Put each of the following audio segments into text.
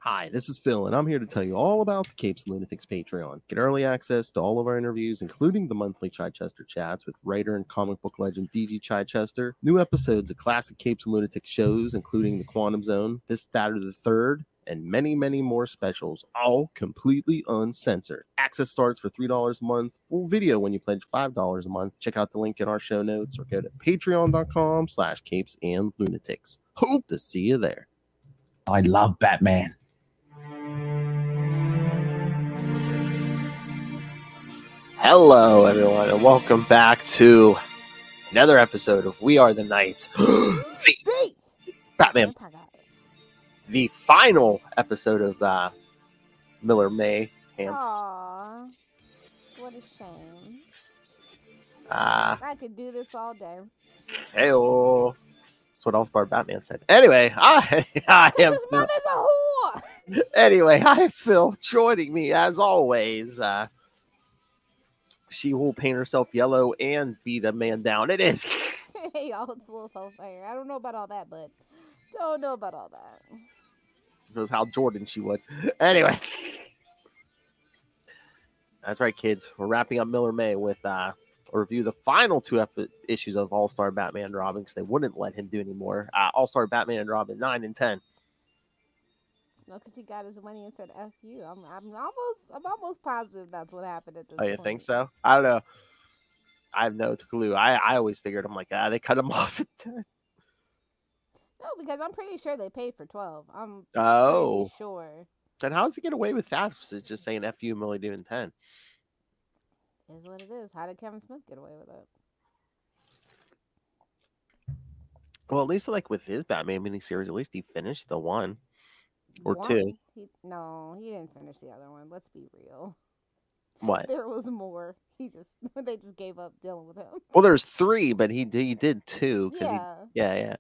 Hi, this is Phil, and I'm here to tell you all about the Capes and Lunatics Patreon. Get early access to all of our interviews, including the monthly Chichester chats with writer and comic book legend D.G. Chichester, new episodes of classic Capes and Lunatics shows, including The Quantum Zone, This, That, or the Third, and many, many more specials, all completely uncensored. Access starts for $3 a month, full video when you pledge $5 a month. Check out the link in our show notes or go to patreon.com/capesandlunatics. Hope to see you there. I love Batman. Hello, everyone, and welcome back to another episode of We Are the Night. Batman. The final episode of Miller May. Aww, what a shame. I could do this all day. Hey-oh. That's what All-Star Batman said. Anyway, I am his mother's a whore. Anyway, hi, Phil. Joining me, as always, she will paint herself yellow and beat a man down. It is. Hey, y'all, it's a little fire. I don't know about all that, but don't know about all that. It was how Jordan she would. Anyway. That's right, kids. We're wrapping up Miller May with a review the final two issues of All-Star Batman and Robin because they wouldn't let him do any more. All-Star Batman and Robin 9 and 10. No, because he got his money and said "F you." I'm almost positive that's what happened at this. Oh, you point. think so? I don't know. I have no clue. I always figured, I'm like, they cut him off at 10. No, because I'm pretty sure they paid for 12. I'm pretty sure. Then how does he get away with that? Just saying "F you," I'm only doing 10. Is what it is. How did Kevin Smith get away with it? Well, at least like with his Batman miniseries, at least he finished the one or two. He didn't finish the other one. Let's be real. What? There was more. They just gave up dealing with him. Well, there's 3, but he did 2. Yeah. Yeah.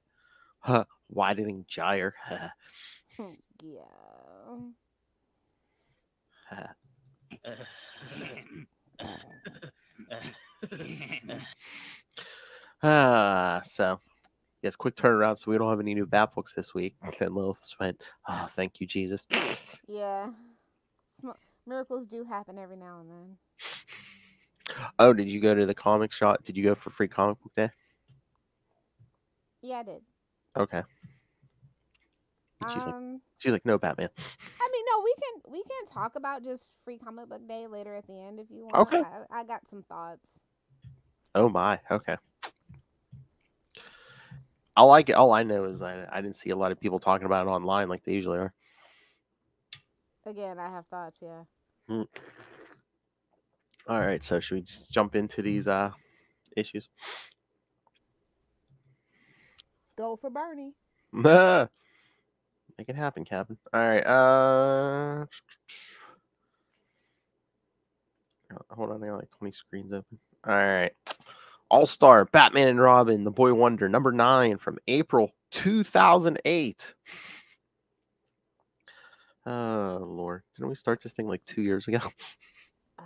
Huh? Widening gyre. Yeah. So yes, quick turnaround. So we don't have any new Bat books this week. And Lilith went, "Oh, thank you, Jesus." Yeah. Miracles do happen every now and then. Oh, did you go to the comic shop? Did you go for free comic book day? Yeah, I did. Okay. She's like, no, Batman. I mean, no, we can talk about just free comic book day later at the end if you want. Okay. I got some thoughts. Oh my. Okay. All I know is I didn't see a lot of people talking about it online like they usually are. Again, I have thoughts. Yeah. All right. So should we just jump into these issues? Go for Bernie. Make it happen, Captain. All right. Hold on, I got like 20 screens open. All right. All-Star Batman and Robin, The Boy Wonder, number 9 from April 2008. Oh Lord, didn't we start this thing like 2 years ago? Yeah.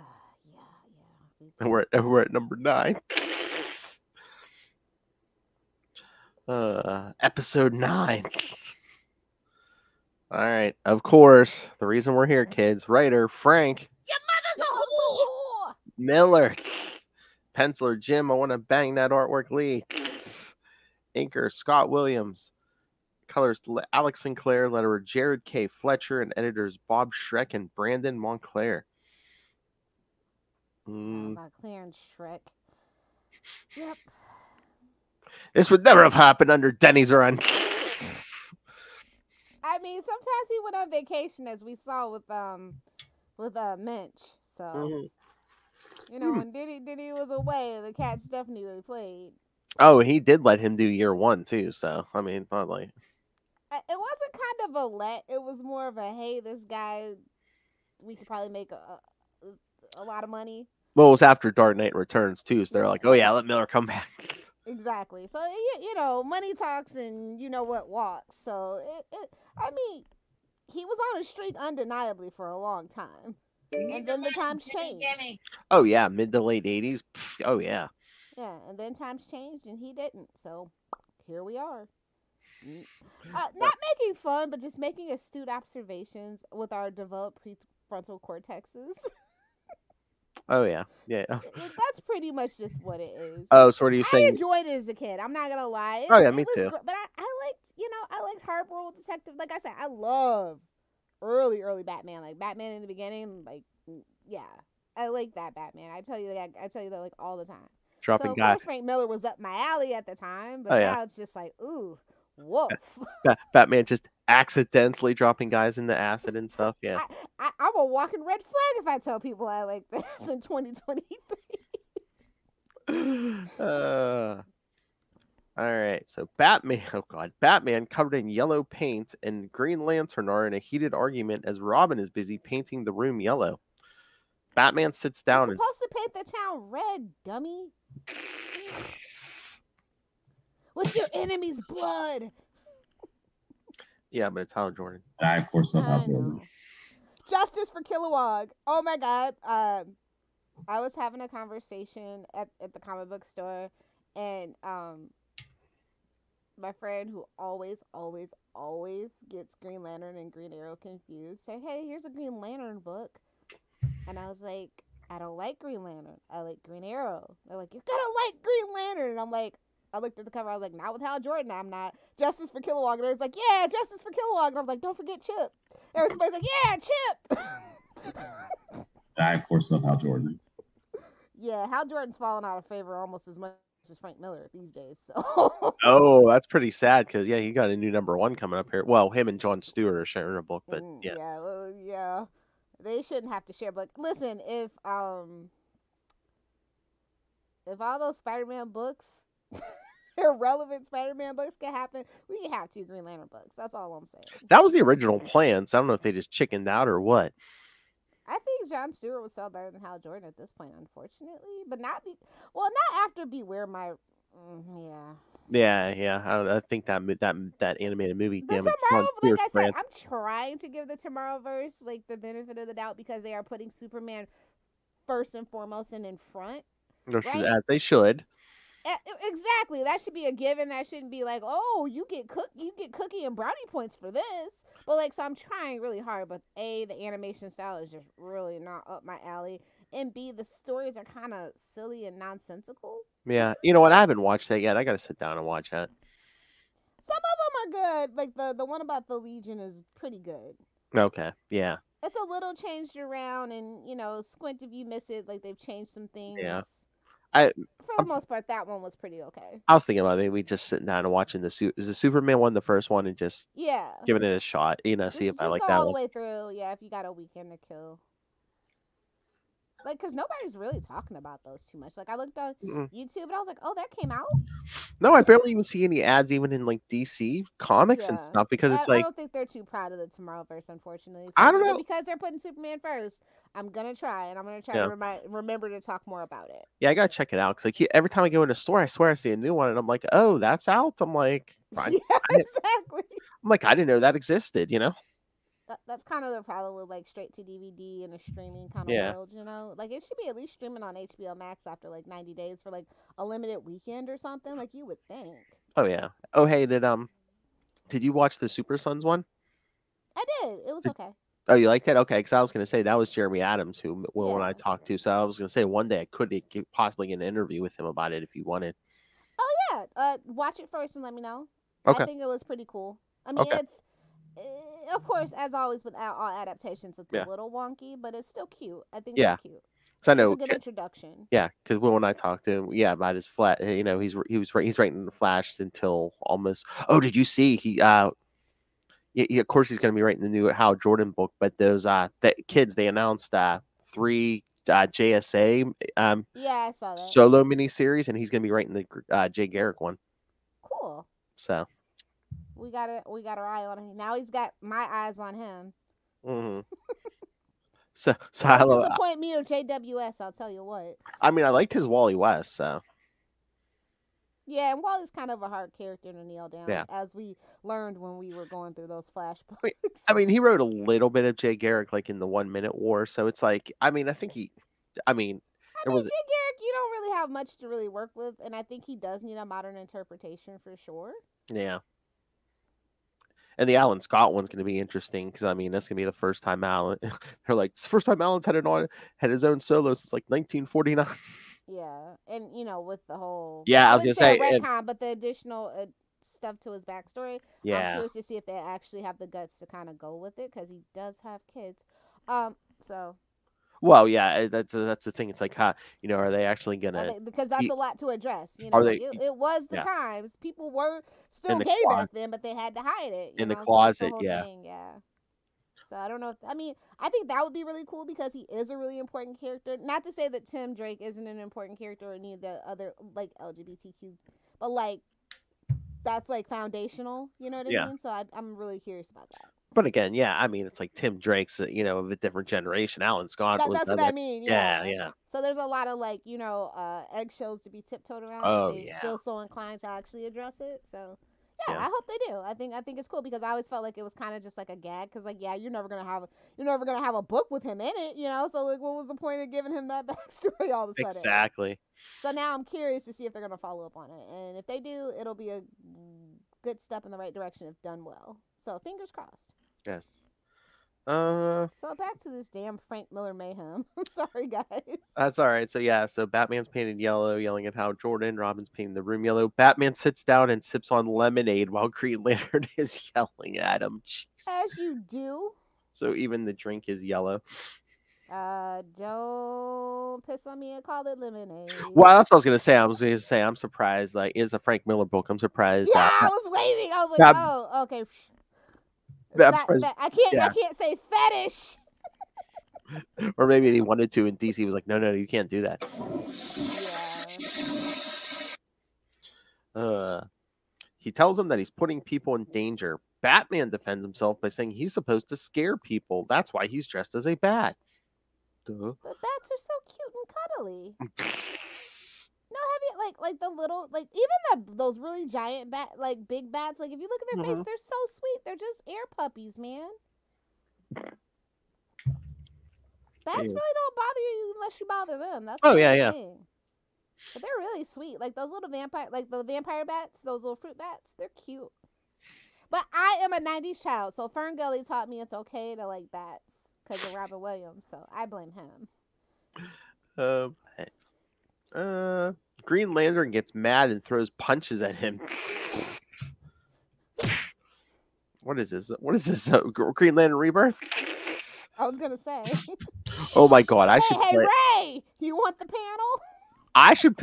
And we're at number 9. Episode 9. All right, of course, the reason we're here, kids. Writer Frank. Your mother's a whore. Miller. Penciler Jim. I want to bang that artwork. Lee. Inker Scott Williams. Colors Alex Sinclair. Letterer Jared K. Fletcher. And editors Bob Schreck and Brandon Montclair. Montclair and Schreck. Yep. This would never have happened under Denny's run. I mean, sometimes he went on vacation, as we saw with Minch. So, when Diddy was away, the cats definitely played. Oh, he did let him do year 1 too. So I mean, not like it wasn't kind of a let. It was more of a, hey, this guy, we could probably make a lot of money. Well, it was after Dark Knight Returns too, so they're like, oh yeah, let Miller come back. Exactly. So money talks, and what walks. So I mean, he was on a streak undeniably for a long time, and then the times changed. Oh yeah, mid to late 80s. Oh yeah. Yeah, and then times changed, and he didn't. So here we are. Not making fun, but just making astute observations with our developed prefrontal cortexes. Oh yeah. That's pretty much just what it is. Oh, so what are you I saying? enjoyed it as a kid. I'm not gonna lie. Oh yeah, It me was too. but I liked hardboiled detective. Like I said, I love early Batman. Like Batman in the beginning. Like yeah, I like that Batman. I tell you that like all the time. So Dropping of guy. course Frank Miller was up my alley at the time, but Oh yeah. now it's just like ooh, woof. Batman just accidentally dropping guys in the acid and stuff. Yeah. I'm a walking red flag if I tell people I like this in 2023. All right. So Batman, oh god, Batman covered in yellow paint and Green Lantern are in a heated argument as Robin is busy painting the room yellow. Batman sits You're down and supposed to paint the town red, dummy. With your enemy's blood. yeah, but it's Hal Jordan. I, of course, love Hal I Jordan. know. Justice for Kilowog. Oh my god. I was having a conversation at the comic book store, and my friend who always gets Green Lantern and Green Arrow confused said, "Hey, here's a Green Lantern book," and I was like, "I don't like Green Lantern. I like Green Arrow." They're like, "You're gonna like Green Lantern," and I'm like. I looked at the cover. I was like, "Not with Hal Jordan. I'm not." Justice for Kilowog. And I was like, "Yeah, Justice for Kilowog." And I was like, "Don't forget Chip." And everybody's like, "Yeah, Chip." I, of course, love Hal Jordan. Yeah, Hal Jordan's fallen out of favor almost as much as Frank Miller these days. So. Oh, that's pretty sad because yeah, he got a new number 1 coming up here. Well, him and Jon Stewart are sharing a book, but yeah. Yeah, they shouldn't have to share. But listen, if all those Spider-Man books, irrelevant Spider-Man books can happen, we can have 2 Green Lantern books. That's all I'm saying. That was the original plan, so I don't know if they just chickened out or what. I think Jon Stewart would sell better than Hal Jordan at this point, unfortunately. But not after Beware My. Yeah. I think that animated movie. The Damn it, Tomorrow, Jon like I Stewart's said, brand. I'm trying to give the Tomorrowverse like the benefit of the doubt because they are putting Superman first and foremost and in front, right? As they should. Exactly. That should be a given. That shouldn't be like, oh, you get cookie and brownie points for this. But like, so I'm trying really hard. But A, the animation style is just really not up my alley, and B, the stories are kind of silly and nonsensical. Yeah, you know what? I haven't watched that yet. I got to sit down and watch that. Some of them are good. Like the one about the Legion is pretty good. Okay, yeah. It's a little changed around, and squint if you miss it. Like they've changed some things. Yeah. For the most part, that one was pretty okay. I was thinking about maybe just sitting down and watching is the Superman one the first one and just giving it a shot, see if I like go that all one. the way through. Yeah, if you got a weekend to kill. Like, because nobody's really talking about those too much. Like, I looked on YouTube and I was like, oh, that came out? No, I barely even see any ads even in like DC comics and stuff because it's like I don't think they're too proud of the Tomorrowverse, unfortunately. So, I don't know. But because they're putting Superman first, I'm gonna try, and I'm gonna try to remember to talk more about it. Yeah, I gotta check it out because like every time I go in a store, I swear I see a new one, and I'm like, oh, that's out. I'm like, exactly. I'm like, I didn't know that existed. That's kind of the problem with like straight to DVD and a streaming kind of world, Like it should be at least streaming on HBO Max after like 90 days for like a limited weekend or something, like you would think. Oh yeah. Oh hey, did you watch the Super Sons one? I did. It was okay. Oh, you liked it? Okay, because I was gonna say that was Jeremy Adams who when I talked to, so I was gonna say one day I could possibly get an interview with him about it if you wanted. Oh yeah. Watch it first and let me know. Okay. I think it was pretty cool. I mean, it's of course, as always with all adaptations, it's a little wonky, but it's still cute. I think it's cute. So I know it's a good introduction. Yeah, because when I talked to him, about his Flash, he's writing the Flash until almost. Oh, did you see he? Of course he's going to be writing the new Hal Jordan book, but those the kids they announced 3 JSA I saw that solo miniseries, and he's going to be writing the Jay Garrick one. Cool. So. We got our eye on him. Now he's got my eyes on him. Mm-hmm. So don't disappoint me or JWS, I'll tell you what. I mean, I liked his Wally West, so. Yeah, and Wally's kind of a hard character to nail down, as we learned when we were going through those flashbacks. I mean, he wrote a little bit of Jay Garrick, like in the 1 Minute War, so it's like, I mean, I think Jay Garrick, you don't really have much to really work with, and I think he does need a modern interpretation for sure. Yeah. And the Alan Scott one's going to be interesting because I mean that's going to be the first time Alan. They're like, it's the first time Alan's had his own solo since like 1949. Yeah, and you know, with the whole Yeah, I I was wouldn't gonna say a say, and retcon, but the additional stuff to his backstory. I'm yeah. curious to see if they actually have the guts to kind of go with it because he does have kids. So Well, yeah, that's the thing. It's like, you know, are they actually gonna? because that's a lot to address. You know, Are like they? it was the Yeah, times people were in still the gay closet. back then, but they had to hide it. You In the know, so that's the closet, whole yeah. thing. Yeah. So I don't know. I mean, I think that would be really cool because he is a really important character. Not to say that Tim Drake isn't an important character or any of the other like LGBTQ, but like that's like foundational. You know what I Yeah. mean? So I'm really curious about that. But again, yeah, I mean, it's like Tim Drake's, you know, of a different generation. Alan Scott was That's what I other. mean. Yeah, Yeah. yeah. So there's a lot of like eggshells to be tiptoed around if Oh they yeah, feel so inclined to actually address it. So yeah, yeah. I hope they do. I think it's cool because I always felt like it was kind of just like a gag because like yeah you're never gonna have a book with him in it, you know. So like what was the point of giving him that backstory all of a sudden? Exactly. So now I'm curious to see if they're gonna follow up on it, and if they do, it'll be a good step in the right direction if done well. So fingers crossed. Yes. So back to this damn Frank Miller mayhem. Sorry guys. That's all right. So yeah, so Batman's painted yellow, yelling at Hal Jordan. Robin's painting the room yellow. Batman sits down and sips on lemonade while Green Lantern is yelling at him. Jeez. As you do. So even the drink is yellow. Don't piss on me and call it lemonade. Well, that's what I was gonna say. I was gonna say I'm surprised. Like, it's a Frank Miller book. I'm surprised. Yeah, I was waiting. I was like, oh, okay. I can't say fetish. Or maybe he wanted to, and DC was like, no, you can't do that. Yeah. He tells him that he's putting people in danger. Batman defends himself by saying he's supposed to scare people. That's why he's dressed as a bat. Duh. But bats are so cute and cuddly. No, have you like the little even those really giant big bats? Like if you look at their face, they're so sweet. They're just air puppies, man. Bats really don't bother you unless you bother them. That's the thing. But they're really sweet. Like those little the vampire bats, those little fruit bats, they're cute. But I am a 90s child, so Fern Gully taught me it's okay to like bats because of Robin Williams, so I blame him. Green Lantern gets mad and throws punches at him. What is this? Green Lantern Rebirth? I was gonna say. Oh my god! Hey, Ray! You want the panel? I should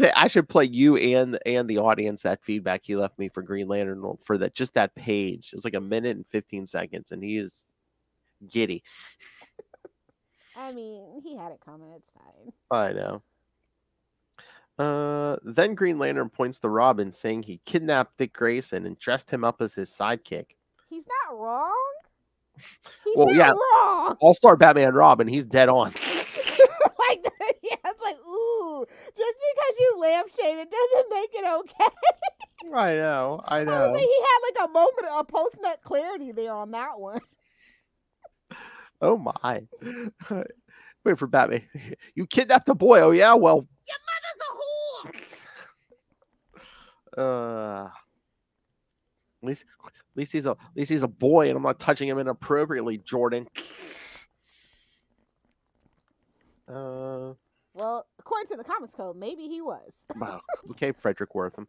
play you and the audience that feedback he left me for Green Lantern for that page. It's like 1 minute and 15 seconds, and he is giddy. I mean, he had it coming. It's fine. I know. Then Green Lantern points to Robin, saying he kidnapped Dick Grayson and dressed him up as his sidekick. He's not wrong. He's not wrong. All-Star Batman Robin, he's dead on. It's like, ooh, just because you lampshade it doesn't make it okay. I know. I was like, he had like a moment of post-nut clarity there on that one. Oh my. Wait for Batman. You kidnapped a boy. Oh yeah, well. Your mother's a whore. At least he's a boy, and I'm not touching him inappropriately, Jordan. Well, according to the Comics Code, maybe he was. Wow. Okay, Frederick Wortham.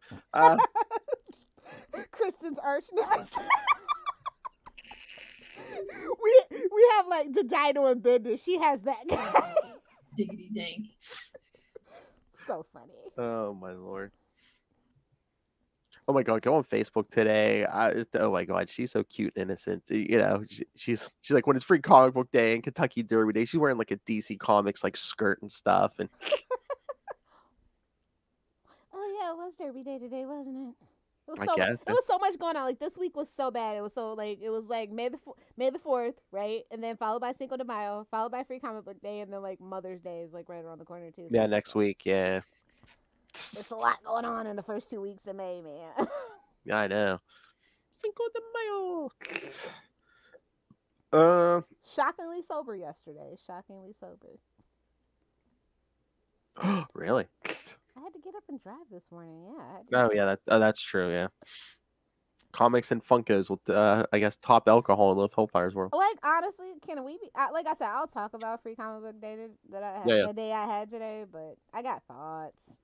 Kristen's arch next. we have like Didino and Bendis. She has that guy. Diggity dank. So funny. Oh my lord. Oh my god, go on Facebook today. Oh my god, she's so cute and innocent. You know, she's like, when it's free comic book day and Kentucky Derby Day, she's wearing like a DC Comics like skirt and stuff. And oh yeah, it was Derby Day today, wasn't it? It was was so much going on. Like this week was so bad. It was like May the 4th, right? And then followed by Cinco de Mayo, followed by Free Comic Book Day, and then like Mother's Day is like right around the corner too. So yeah, next week, yeah. It's a lot going on in the first 2 weeks of May, man. Yeah, I know. Cinco de Mayo. Shockingly sober yesterday. Shockingly sober. Really? I had to get up and drive this morning. Yeah. Oh yeah, that's true. Yeah. Comics and Funkos with, I guess, top alcohol in the Hellfire's world. Like, honestly, can we be like I said, I'll talk about free comic book day that I had the day I had today, but I got thoughts.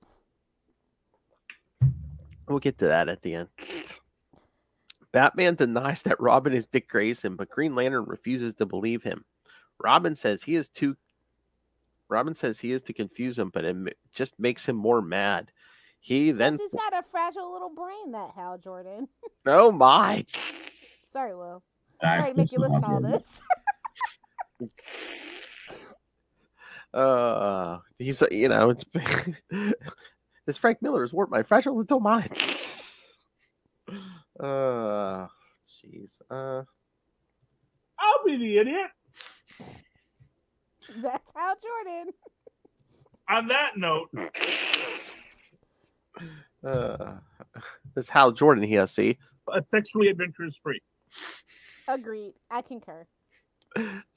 We'll get to that at the end. Batman denies that Robin is Dick Grayson, but Green Lantern refuses to believe him. Robin says he is to confuse him, but it just makes him more mad. He's got a fragile little brain, that Hal Jordan. Oh my! Sorry, Will. Sorry to make you listen to all this. He's this Frank Miller has warped my fragile little mind. Jeez. I'll be the idiot. That's Hal Jordan. On that note, this Hal Jordan here, see? A sexually adventurous freak. Agreed. I concur.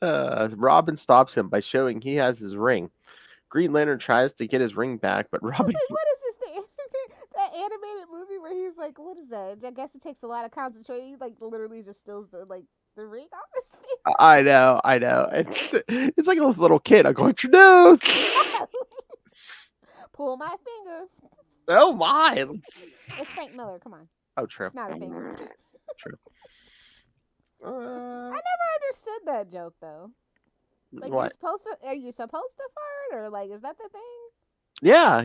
Robin stops him by showing he has his ring. Green Lantern tries to get his ring back, but Robin... What is this? That animated movie where he's like, what is that? I guess it takes a lot of concentration. He like literally just steals the ring off his finger. I know. It's like a little kid. I'm going, your nose. Pull my finger. Oh my! It's Frank Miller. Come on. Oh, true. It's not a finger. True. I never understood that joke though. Like, what? Are you supposed to fart, or like, is that the thing? Yeah.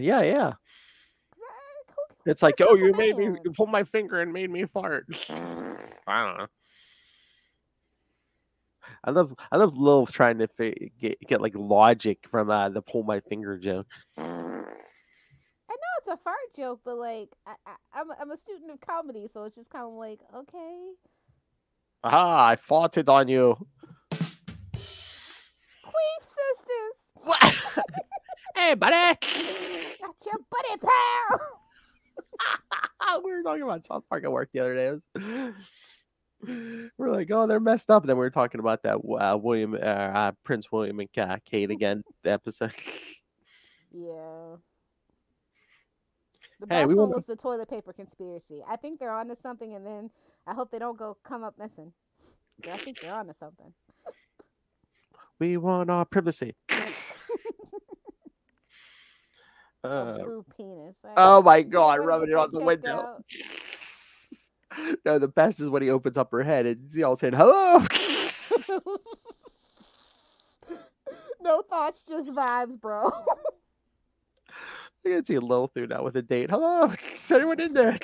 Cool. It's like, oh, you pulled my finger and made me fart. I don't know. I love Lilith trying to get like logic from the pull my finger joke. I know it's a fart joke, but like I'm a student of comedy, so it's just kind of like, okay. I farted on you. Queef sisters. What? Hey, buddy. Got your buddy, pal. We were talking about South Park at work the other day. We're like, oh, they're messed up. And then we were talking about that Prince William and Kate again episode. Yeah. The best one was the toilet paper conspiracy. I think they're onto something, and then I hope they don't come up missing. I think they're onto something. We want our privacy. Blue penis. Oh my God, rubbing it on the window. No, the best is when he opens up her head and he all saying, hello. No thoughts, just vibes, bro. I can see Lil through now with a date. Hello, is anyone in there?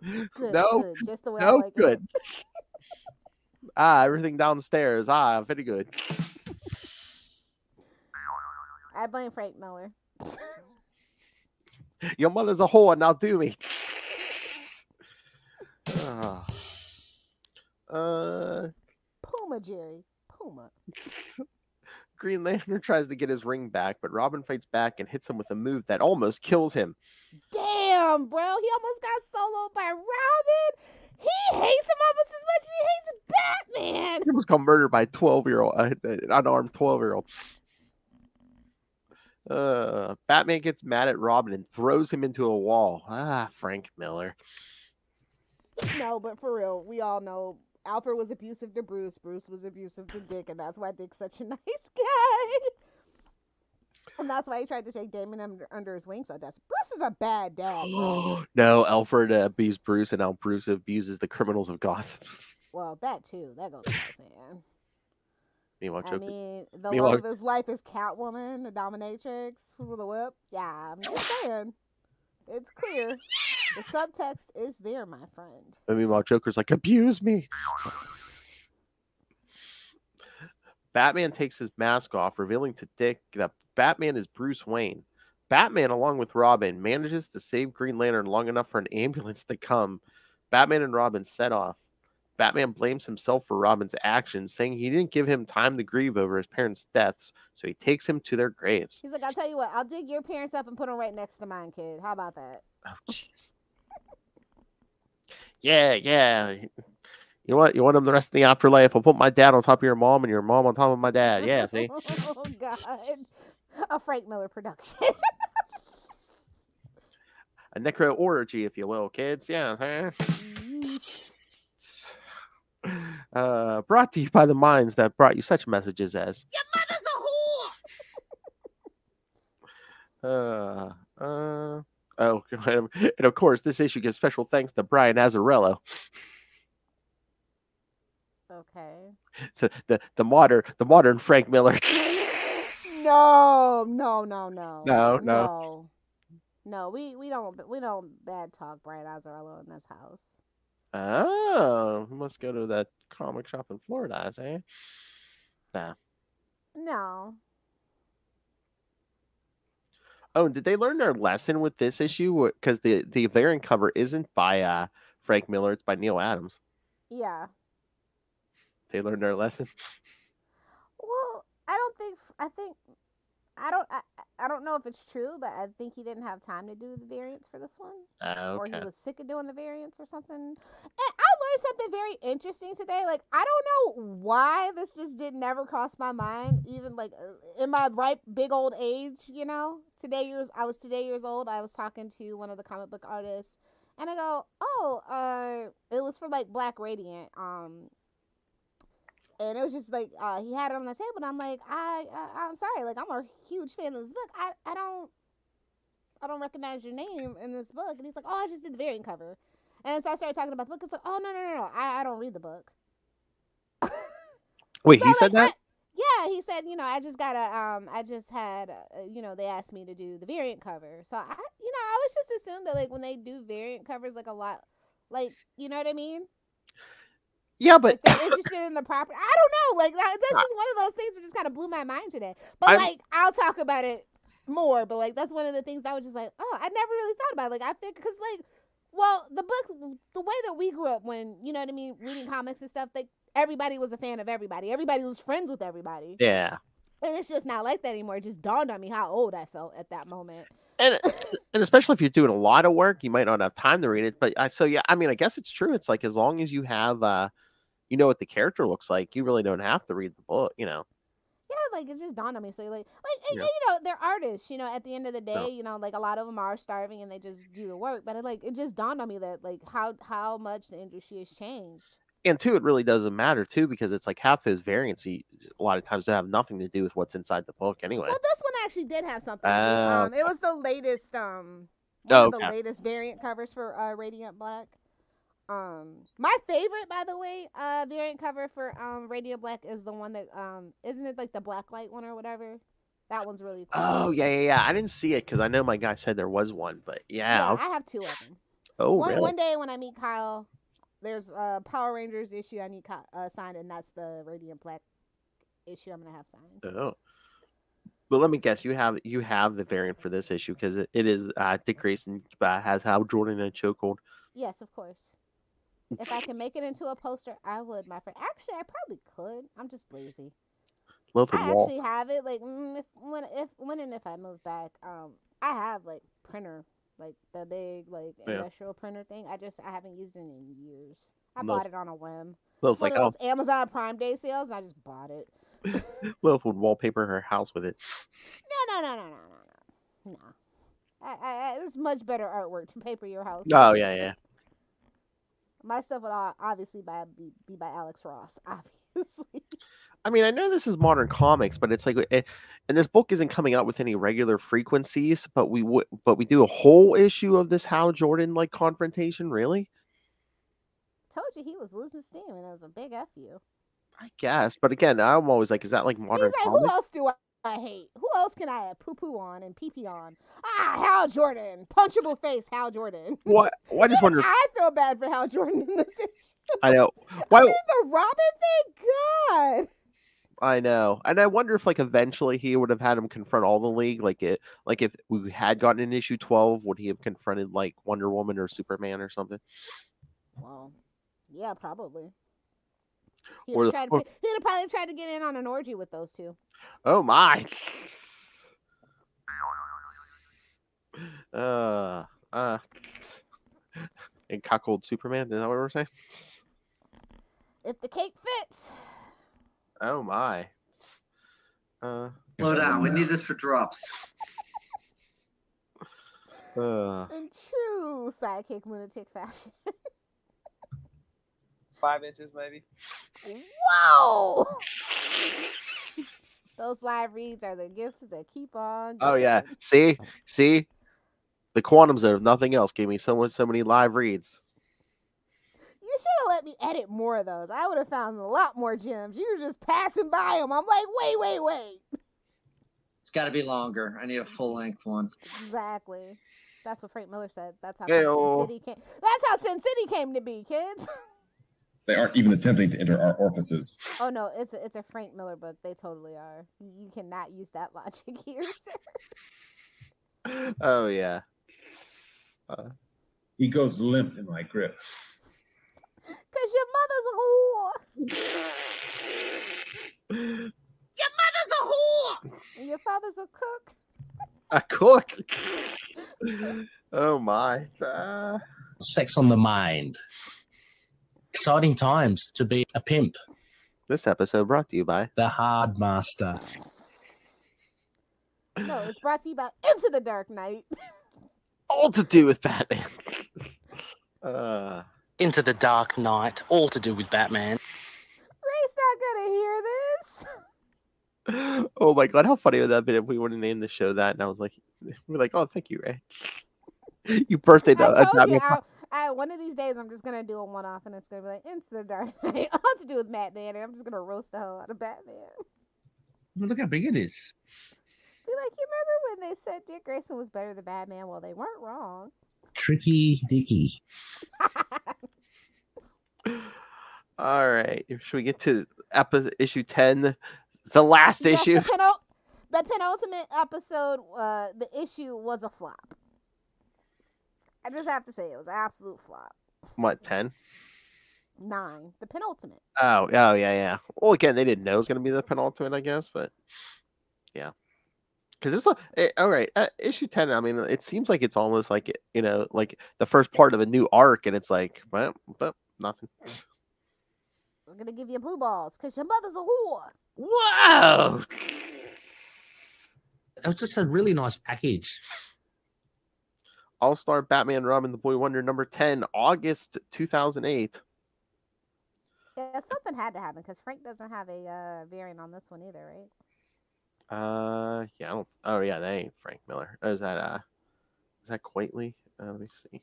Good, no, good. Just the way I like good. It. Everything downstairs. Very good. I blame Frank Miller. Your mother's a whore, now do me. Puma, Jerry. Puma. Green Lantern tries to get his ring back, but Robin fights back and hits him with a move that almost kills him. Damn, bro. He almost got soloed by Robin. He hates him almost as much as he hates Batman. He almost got murdered by a 12-year-old, an unarmed 12-year-old. Batman gets mad at Robin and throws him into a wall. Frank Miller. No, but for real, we all know Alfred was abusive to Bruce. Bruce was abusive to Dick, and that's why Dick's such a nice guy. And that's why he tried to take Damon under his wing so that's Bruce is a bad dad. No, Alfred abused Bruce, and now Bruce abuses the criminals of Gotham. Well, that too. That goes without saying. Meanwhile, I mean, the love of his life is Catwoman, the dominatrix with a whip. Yeah, I'm just saying. It's clear. The subtext is there, my friend. I mean, while Joker's like, abuse me. Batman takes his mask off, revealing to Dick that Batman is Bruce Wayne. Batman, along with Robin, manages to save Green Lantern long enough for an ambulance to come. Batman and Robin set off. Batman blames himself for Robin's actions, saying he didn't give him time to grieve over his parents' deaths, so he takes him to their graves. He's like, I'll tell you what, I'll dig your parents up and put them right next to mine, kid. How about that? Oh, jeez. Yeah. You know what? You want him the rest of the afterlife? I'll put my dad on top of your mom and your mom on top of my dad. Yeah, see? Oh, God. A Frank Miller production. A necro orgy, if you will, kids. Yeah. Huh? Brought to you by the minds that brought you such messages as Your mother's a whore. oh, and of course, this issue gives special thanks to Brian Azzarello, Okay. the modern Frank Miller. No. No. No, we don't bad talk Brian Azzarello in this house. Oh, we must go to that comic shop in Florida, I say. Nah. No. Oh, did they learn their lesson with this issue? Because the variant cover isn't by Frank Miller; it's by Neil Adams. Yeah. They learned their lesson. Well, I don't know if it's true, but I think he didn't have time to do the variants for this one. Okay. Or he was sick of doing the variants or something. And I learned something very interesting today. Like, I don't know why this just did never cross my mind, even like in my ripe big old age, you know. I was today years old. I was talking to one of the comic book artists, and I go, "Oh, it was for like Black Radiant." And it was just like he had it on the table, and I'm like, I'm sorry, like I'm a huge fan of this book. I don't recognize your name in this book. And he's like, oh, I just did the variant cover. And so I started talking about the book. It's like, oh no, I don't read the book. Wait, So, he said like, that? Yeah, he said, I just got I just had, they asked me to do the variant cover. So I always just assumed that like when they do variant covers, like a lot, like, you know what I mean? Yeah, but Like they're interested in the property. I don't know. Like that's just one of those things that just kind of blew my mind today. But like I'll talk about it more. But like that's one of the things I was just like, oh, I never really thought about it. Like I figured because like, well, the book, the way that we grew up when you know what I mean, reading comics and stuff, like everybody was a fan of everybody. Everybody was friends with everybody. Yeah. And it's just not like that anymore. It just dawned on me how old I felt at that moment. And especially if you're doing a lot of work, you might not have time to read it. But I mean, I guess it's true. It's like as long as you have you know what the character looks like, you really don't have to read the book, you know. Yeah, like it just dawned on me. So like Yeah. they're artists. At the end of the day, like a lot of them are starving and they just do the work. But it just dawned on me that like how much the industry has changed. And two, it really doesn't matter too, because it's like half those variants a lot of times have nothing to do with what's inside the book anyway. Well, this one actually did have something to do. It was the latest one of the latest variant covers for Radiant Black. My favorite, by the way, variant cover for Radiant Black is the one that isn't it like the Blacklight one or whatever? That one's really cool. Oh yeah. I didn't see it because I know my guy said there was one, but yeah. I have two of them. Oh, really? One day when I meet Kyle, there's a Power Rangers issue I need signed, and that's the Radiant Black issue I'm gonna have signed. Oh. But let me guess, you have the variant for this issue because it is Dick Grayson has Hal Jordan in a chokehold. Yes, of course. If I can make it into a poster, I would, my friend. Actually, I probably could. I'm just lazy. I actually have it. Like if I move back, I have like printer, like the big like industrial printer thing. I haven't used it in years. I bought it on a whim. It's one of those Amazon Prime Day sales, and I just bought it. Lilith would wallpaper her house with it. No. It's much better artwork to paper your house. Oh yeah. My stuff would obviously be by Alex Ross, obviously. I mean, I know this is modern comics, but it's like, and this book isn't coming out with any regular frequencies. But we do a whole issue of this Hal Jordan like confrontation. Really? Told you he was losing steam, and it was a big F you. I guess, but again, I'm always like, is that like modern? He's like, who else do I hate? Who else can I poo-poo on and pee-pee on? Hal Jordan. Punchable face, Hal Jordan. What? I just wonder. I feel bad for Hal Jordan in this issue. I know. Why? I mean, the Robin thing? God. I know. And I wonder if, like, eventually he would have had him confront all the League. Like, if we had gotten an issue 12, would he have confronted, like, Wonder Woman or Superman or something? Well, yeah, probably. He'd have probably tried to get in on an orgy with those two. Oh my! And cuckold Superman. Is that what we're saying? If the cake fits. Oh my! Slow down. We need this for drops. In true sidekick lunatic fashion. 5 inches, maybe. Whoa! Those live reads are the gifts that keep on going. Oh yeah, see, the quantum zone, if nothing else, gave me so many live reads. You should have let me edit more of those. I would have found a lot more gems. You were just passing by them. I'm like, wait. It's got to be longer. I need a full-length one. Exactly. That's what Frank Miller said. That's how Hey-o. Sin City came. That's how Sin City came to be, kids. They aren't even attempting to enter our orifices. Oh no, it's a Frank Miller book. They totally are. You cannot use that logic here, sir. Oh yeah. He goes limp in my grip. Cause your mother's a whore. Your mother's a whore. And your father's a cook. A cook. Oh my. Sex on the mind. Exciting times to be a pimp. This episode brought to you by The Hard Master. No, it's brought to you by Into the Dark Knight. all to do with Batman. Into the Dark Knight, all to do with Batman. Ray's not gonna hear this. Oh my god, how funny would that have been if we would have named the show that? And I was like, we're like, oh, thank you, Ray. You birthday. I told you, one of these days I'm just gonna do a one-off, and it's gonna be like Into the Dark Knight, all to do with Batman, and I'm just gonna roast the hell out of Batman. Look how big it is. Be like, you remember when they said Dick Grayson was better than Batman? Well, they weren't wrong. Tricky Dicky. All right, should we get to issue 10, the last issue? The penultimate episode, the issue was a flop. I just have to say it was an absolute flop. What, 10? 9, the penultimate. Oh, yeah. Well, again, they didn't know it was going to be the penultimate, I guess, but yeah. Because it's all right. Issue 10. I mean, it seems like it's almost like like the first part of a new arc, and it's like, well, but nothing. We're gonna give you blue balls because your mother's a whore. Wow. It was just a really nice package. All-Star Batman Robin the Boy Wonder number 10, August 2008. Yeah, something had to happen because Frank doesn't have a variant on this one either, right? Yeah, I don't. Oh, yeah, that ain't Frank Miller. Oh, is that Quitely? Let me see.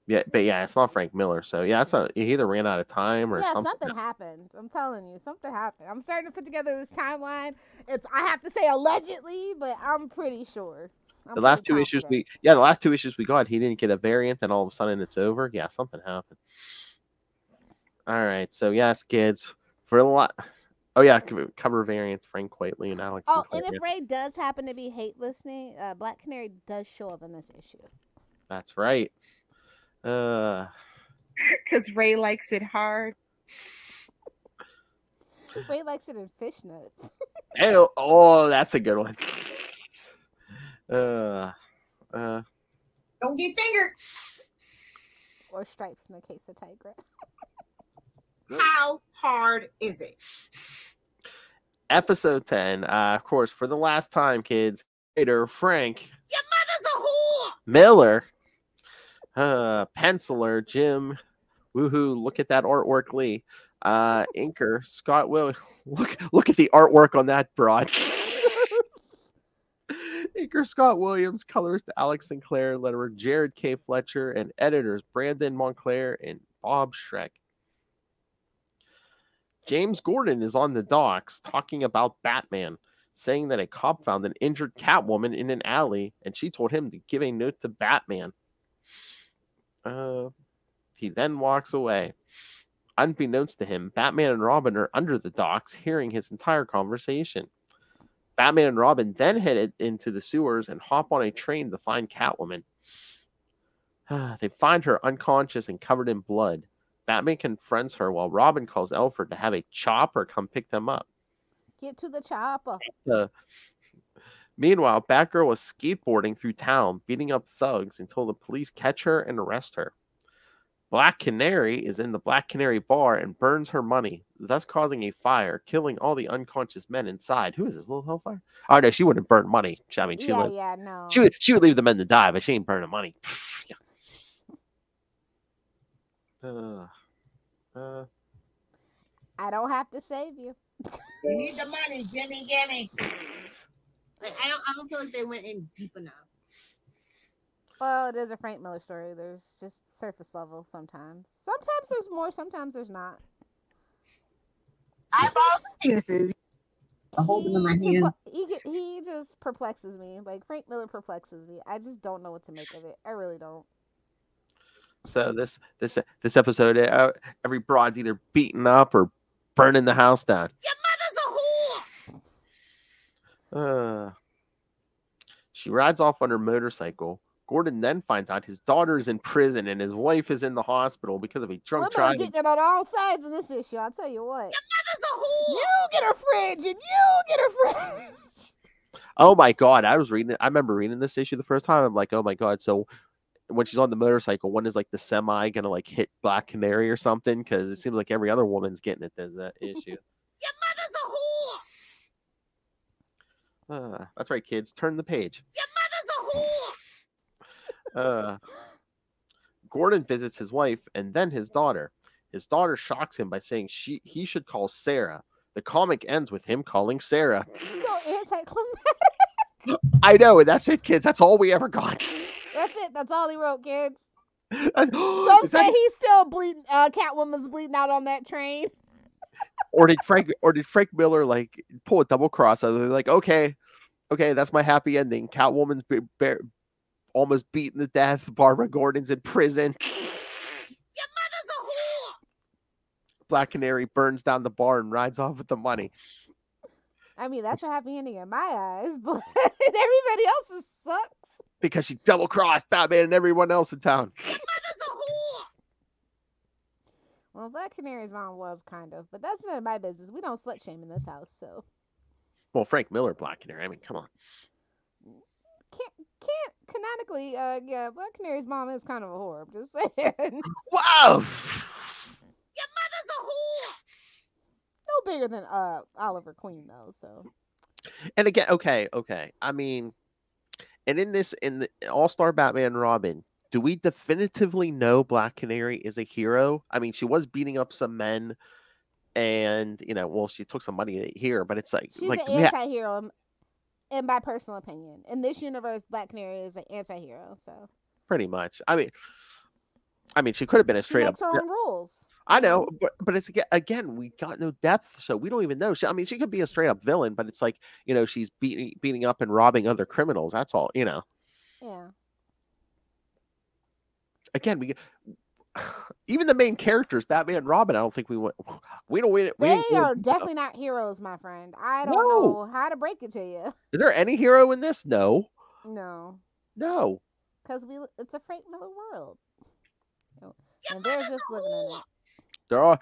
Yeah, but yeah, it's not Frank Miller. So yeah, he either ran out of time or something happened. I'm telling you, something happened. I'm starting to put together this timeline. I have to say allegedly, but I'm pretty sure. The last two issues we got, he didn't get a variant, and all of a sudden it's over. Yeah, something happened. All right, so yes, kids, for a lot. Oh yeah, cover variant Frank Quitely and Alex. Oh, and if Ray does happen to be hate listening, Black Canary does show up in this issue. That's right. Because Ray likes it hard. Ray likes it in fishnets. Oh, that's a good one. Don't get fingered. Or stripes in the case of Tigra. How hard is it? Episode 10, of course, for the last time, kids. Writer Frank. Your mother's a whore. Miller. Penciler Jim. Woohoo! Look at that artwork, Lee. Inker Scott Will. Look at the artwork on that broad. Inker Scott Williams, colorist Alex Sinclair, letterer Jared K. Fletcher, and editors Brandon Montclair and Bob Schreck. James Gordon is on the docks talking about Batman, saying that a cop found an injured Catwoman in an alley, and she told him to give a note to Batman. He then walks away. Unbeknownst to him, Batman and Robin are under the docks, hearing his entire conversation. Batman and Robin then head into the sewers and hop on a train to find Catwoman. They find her unconscious and covered in blood. Batman confronts her while Robin calls Alfred to have a chopper come pick them up. Get to the chopper. Meanwhile, Batgirl is skateboarding through town, beating up thugs until the police catch her and arrest her. Black Canary is in the Black Canary bar and burns her money, thus causing a fire, killing all the unconscious men inside. Who is this little hellfire? Oh no, she wouldn't burn money. I mean, no. She would leave the men to die, but she ain't burning money. Yeah. I don't have to save you. You need the money, gimme. Like, I don't feel like they went in deep enough. Well, it is a Frank Miller story. There's just surface level sometimes. Sometimes there's more, sometimes there's not. Eyeballs and penises. I hold them in my hands. He just perplexes me. Like, Frank Miller perplexes me. I just don't know what to make of it. I really don't. So this episode, every broad's either beaten up or burning the house down. Your mother's a whore. She rides off on her motorcycle. Gordon then finds out his daughter is in prison and his wife is in the hospital because of a drunk drive. Women are getting it on all sides in this issue. I'll tell you what. Your mother's a whore. You get a fridge and you get a fridge. Oh my God. I remember reading this issue the first time. I'm like, oh my God. So when she's on the motorcycle, when is like the semi gonna like hit Black Canary or something? Because it seems like every other woman's getting it as that issue. Your mother's a whore. That's right, kids. Turn the page. Your mother's a whore. Gordon visits his wife and then his daughter. His daughter shocks him by saying he should call Sarah. The comic ends with him calling Sarah. So anticlimactic. I know, and that's it, kids. That's all we ever got. That's it. That's all he wrote, kids. Some say he's still bleeding. Catwoman's bleeding out on that train. Or did Frank Miller like pull a double cross? I was like, okay, that's my happy ending. Catwoman's almost beaten to death. Barbara Gordon's in prison. Your mother's a whore. Black Canary burns down the bar and rides off with the money. I mean, that's a happy ending in my eyes, but everybody else's sucks. Because she double-crossed Batman and everyone else in town. Your mother's a whore. Well, Black Canary's mom was kind of, but that's none of my business. We don't slut shame in this house, so. Well, Frank Miller, Black Canary. I mean, come on. Can't canonically, yeah, Black Canary's mom is kind of a whore. I'm just saying. Wow. Your mother's a whore. No bigger than Oliver Queen though. So. And again, okay. I mean, and in the All-Star Batman and Robin, do we definitively know Black Canary is a hero? I mean, she was beating up some men, and she took some money here, but it's like she's an anti-hero. In my personal opinion, in this universe, Black Canary is an anti-hero. So pretty much. I mean, she could have been a straight up. She makes her own rules. I know, but it's again, we got no depth, so we don't even know. She could be a straight up villain, but it's like she's beating up and robbing other criminals. That's all. Yeah. Again, even the main characters, Batman and Robin, I don't think we don't win it. They are definitely not heroes, my friend. I don't know how to break it to you. Is there any hero in this? No. Because it's a Frank Miller world. And they're just living in it. There are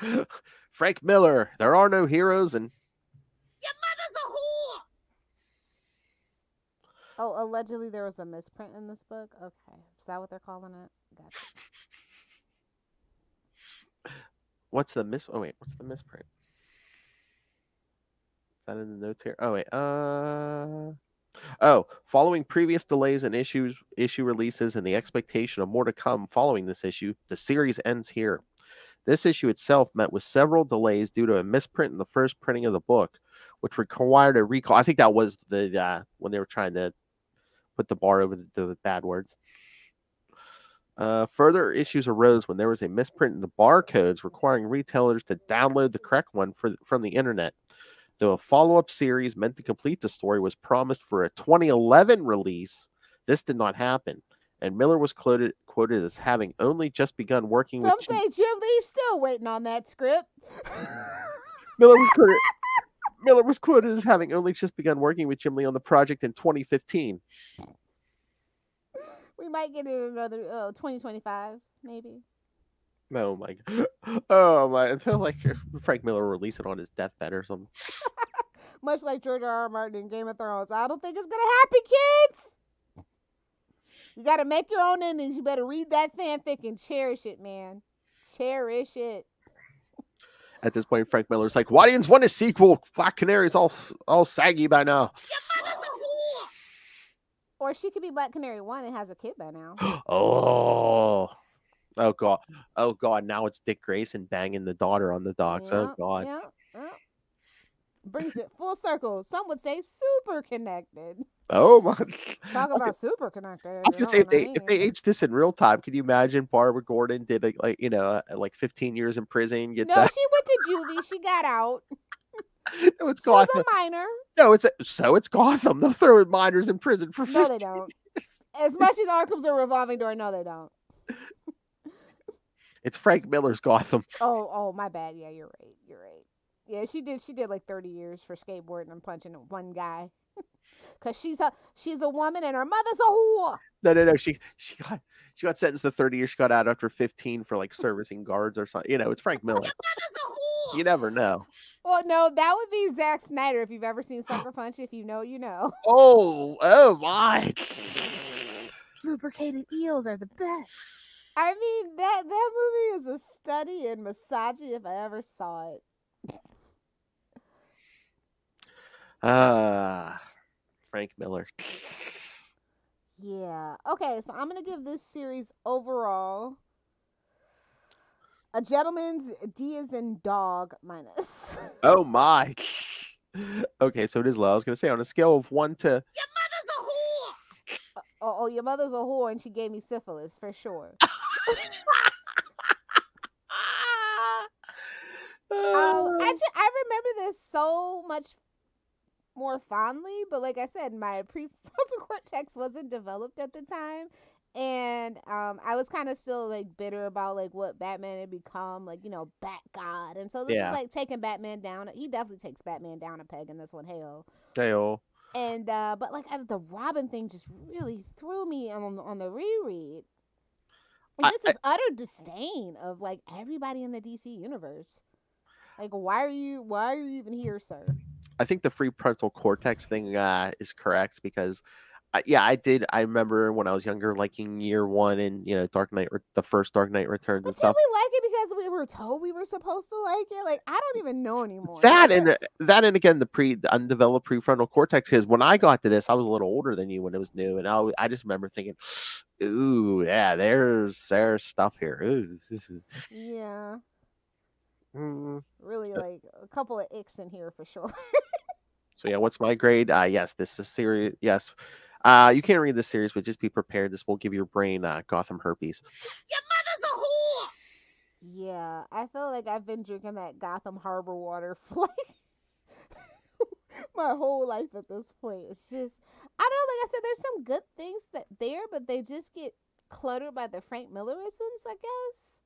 Frank Miller. There are no heroes, and your mother's a whore. Oh, allegedly there was a misprint in this book. Okay, is that what they're calling it? Gotcha. What's the misprint? Is that in the notes here? Oh wait. Following previous delays in issue releases and the expectation of more to come following this issue, the series ends here. This issue itself met with several delays due to a misprint in the first printing of the book, which required a recall. I think that was the when they were trying to put the bar over the bad words. Further issues arose when there was a misprint in the barcodes requiring retailers to download the correct one from the internet. Though a follow-up series meant to complete the story was promised for a 2011 release, this did not happen. And Miller was quoted as having only just begun working Some say Jim Lee's still waiting on that script. Miller was quoted as having only just begun working with Jim Lee on the project in 2015. We might get it another 2025, maybe. Oh my god! Oh my! I feel like Frank Miller will release it on his deathbed or something. Much like George R.R. Martin in Game of Thrones. I don't think it's gonna happen, kids. You gotta make your own endings. You better read that fanfic and cherish it, man. Cherish it. At this point, Frank Miller's like, "Why didn't want a sequel? Black Canary's all saggy by now." Your mother's a whore. Or she could be Black Canary 1 and has a kid by now. Oh. Oh God! Now it's Dick Grayson banging the daughter on the docks. Oh God! Yeah. Brings it full circle. Some would say super connected. Oh my! Talk about super connected. I was gonna say if they aged this in real time, can you imagine Barbara Gordon did like 15 years in prison? Gets No, out. she went to juvie. She got out. No, it's She was Gotham. a minor. No, it's Gotham. They'll throw minors in prison for 15 No, they don't. As much as Arkham's a revolving door, no, they don't. It's Frank Miller's Gotham. Oh, my bad. Yeah, you're right. Yeah, she did like 30 years for skateboarding and punching one guy. Cause she's a woman and her mother's a whore. No. She got sentenced to 30 years. She got out after 15 for like servicing guards or something. It's Frank Miller. Your mother's a whore. You never know. Well, no, that would be Zack Snyder if you've ever seen Sucker Punch. If you know, you know. Oh my! Lubricated eels are the best. I mean, that movie is a study in misogyny if I ever saw it. Frank Miller. Yeah. Okay, so I'm gonna give this series overall a gentleman's D as in dog minus. Oh my. Okay, so it is low. I was gonna say on a scale of 1 to. Your mother's a whore. Oh, your mother's a whore and she gave me syphilis for sure. I remember this so much more fondly, but like I said, my prefrontal cortex wasn't developed at the time, and I was kind of still like bitter about like what Batman had become, like Bat God, and so this is like taking Batman down. He definitely takes Batman down a peg in this one. Heyo. And but like the Robin thing just really threw me on the reread. Just this utter disdain of like everybody in the DC universe. Like, why are you even here, sir? I think the prefrontal cortex thing is correct because, I remember when I was younger liking Year One and Dark Knight, the first Dark Knight Returns and stuff. Did we like it because we were told we were supposed to like it? Like, I don't even know anymore. That and again the undeveloped prefrontal cortex. Because when I got to this, I was a little older than you when it was new, and I just remember thinking, "Ooh, yeah, there's stuff here." Ooh. Yeah. Really, like a couple of icks in here for sure. So yeah, what's my grade? Yes, this is a series. Yes, you can't read this series, but just be prepared. This will give your brain Gotham herpes. Your mother's a whore. Yeah, I feel like I've been drinking that Gotham Harbor water for like my whole life at this point. It's just, I don't know. Like I said, there's some good things but they just get cluttered by the Frank Millerisms, I guess.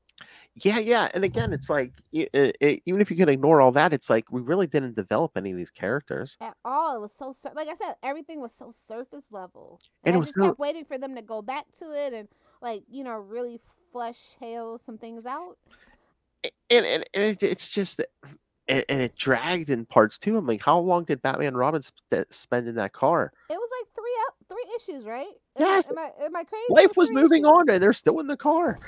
Yeah, and again, it's like even if you can ignore all that, it's like we really didn't develop any of these characters at all. It was so like I said, everything was so surface level, and I just kept waiting for them to go back to it and like really flesh some things out. And it's just and it dragged in parts too. I'm like, how long did Batman and Robin spend in that car? It was like three issues, right? Yes. Am I crazy? Life was moving on, and they're still in the car.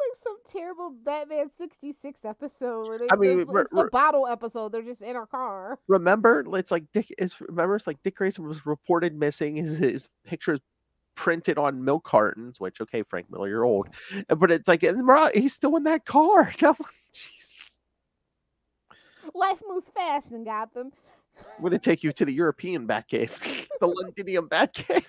Like some terrible Batman 66 episode where it's the bottle episode. They're just in a car. Remember, it's like Dick Grayson was reported missing. His picture is printed on milk cartons. Which, okay, Frank Miller, you're old, but it's like he's still in that car. Come on, jeez. Life moves fast in Gotham. I'm gonna take you to the European Batcave, the Londonium Batcave.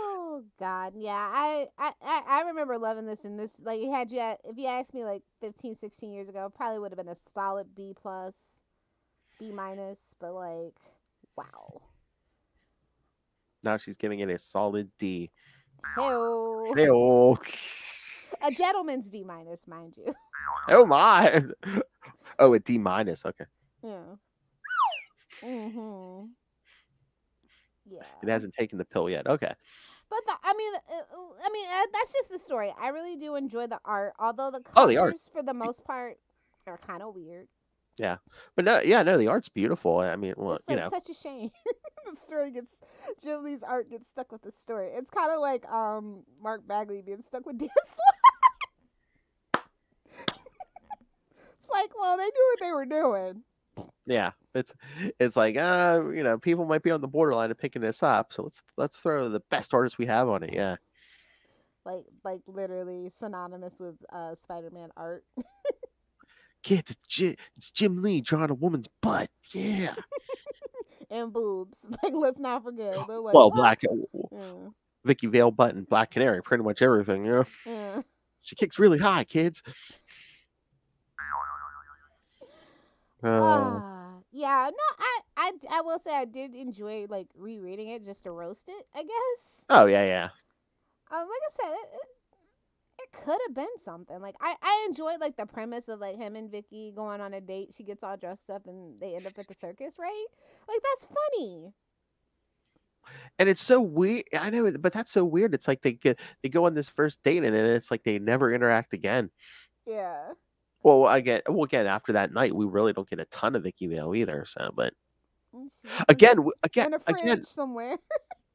Oh God, yeah, I remember loving this, and this like if you asked me like 15, 16 years ago, it probably would have been a solid B+, B-, but like, wow. Now she's giving it a solid D. Hey-o. A gentleman's D-, mind you. Oh my. Oh, a D-. Okay. Yeah. Yeah. It hasn't taken the pill yet. Okay. But I mean, that's just the story. I really do enjoy the art, although the colors for the most part are kind of weird. Yeah, but the art's beautiful. I mean, well, it's such a shame. Jim Lee's art gets stuck with the story. It's kind of like Mark Bagley being stuck with Dan Slott. It's like, well, they knew what they were doing. Yeah, it's like people might be on the borderline of picking this up, so let's throw the best artist we have on it. Yeah, like literally synonymous with Spider-Man art. kids, it's Jim Lee drawing a woman's butt. Yeah. And boobs. Like, let's not forget. They're like, Well, what? Black Vicky Vale button, Black Canary, pretty much everything. Yeah. She kicks really high, kids. Yeah. No, I will say I did enjoy like rereading it just to roast it, I guess. Oh yeah. Like I said, it could have been something. Like I enjoyed like the premise of like him and Vicky going on a date. She gets all dressed up and they end up at the circus, right? Like that's funny. And it's so weird. I know, but that's so weird. It's like they go on this first date and then it's like they never interact again. Yeah. Well, again, after that night, we really don't get a ton of Vicky Vale either. So, but again, in a fridge somewhere.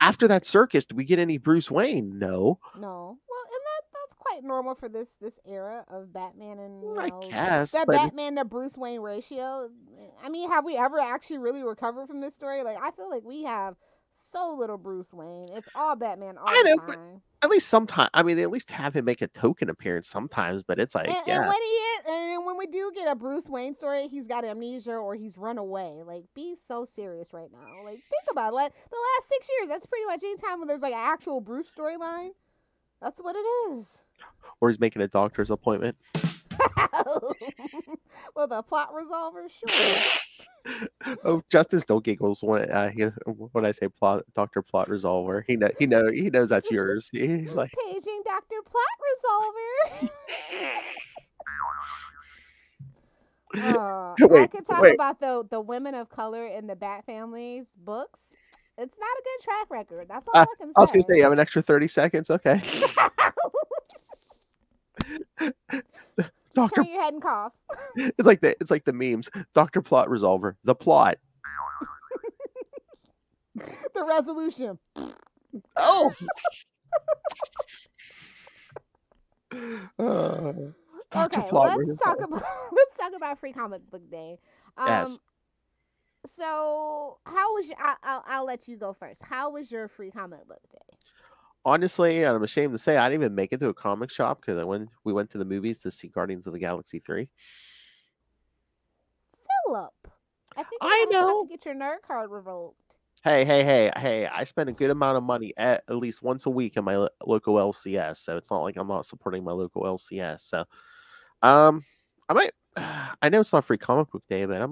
After that circus, do we get any Bruce Wayne? No. No. Well, and that's quite normal for this era of Batman and I guess that Batman to Bruce Wayne ratio. I mean, have we ever actually really recovered from this story? Like, I feel like we have so little Bruce Wayne. It's all Batman all the time. But at least sometimes, I mean, they at least have him make a token appearance sometimes. But it's like, and when we do get a Bruce Wayne story, he's got amnesia or he's run away. Like, be so serious right now. Like, think about it. Like, the last 6 years, that's pretty much any time when there's like an actual Bruce storyline. That's what it is. Or he's making a doctor's appointment. Well, the plot resolver, sure. Oh, Justin still giggles when I say Doctor Plot Resolver. He knows that's yours. He's like paging Doctor Plot Resolver. I could talk about the women of color in the Bat family's books. It's not a good track record. That's all I can say. I was gonna say you have an extra 30 seconds. Okay. Just turn your head and cough. It's like the memes. Doctor Plot Resolver. The plot. The resolution. Oh. Okay, let's talk about Free Comic Book Day. Yes. So how was I'll let you go first. How was your Free Comic Book Day? Honestly, I'm ashamed to say I didn't even make it to a comic shop because we went to the movies to see Guardians of the Galaxy 3. Philip, I think I know. Have to get your nerd card revoked. Hey! I spend a good amount of money at least once a week in my local LCS, so it's not like I'm not supporting my local LCS. So, I might. I know it's not Free Comic Book Day, but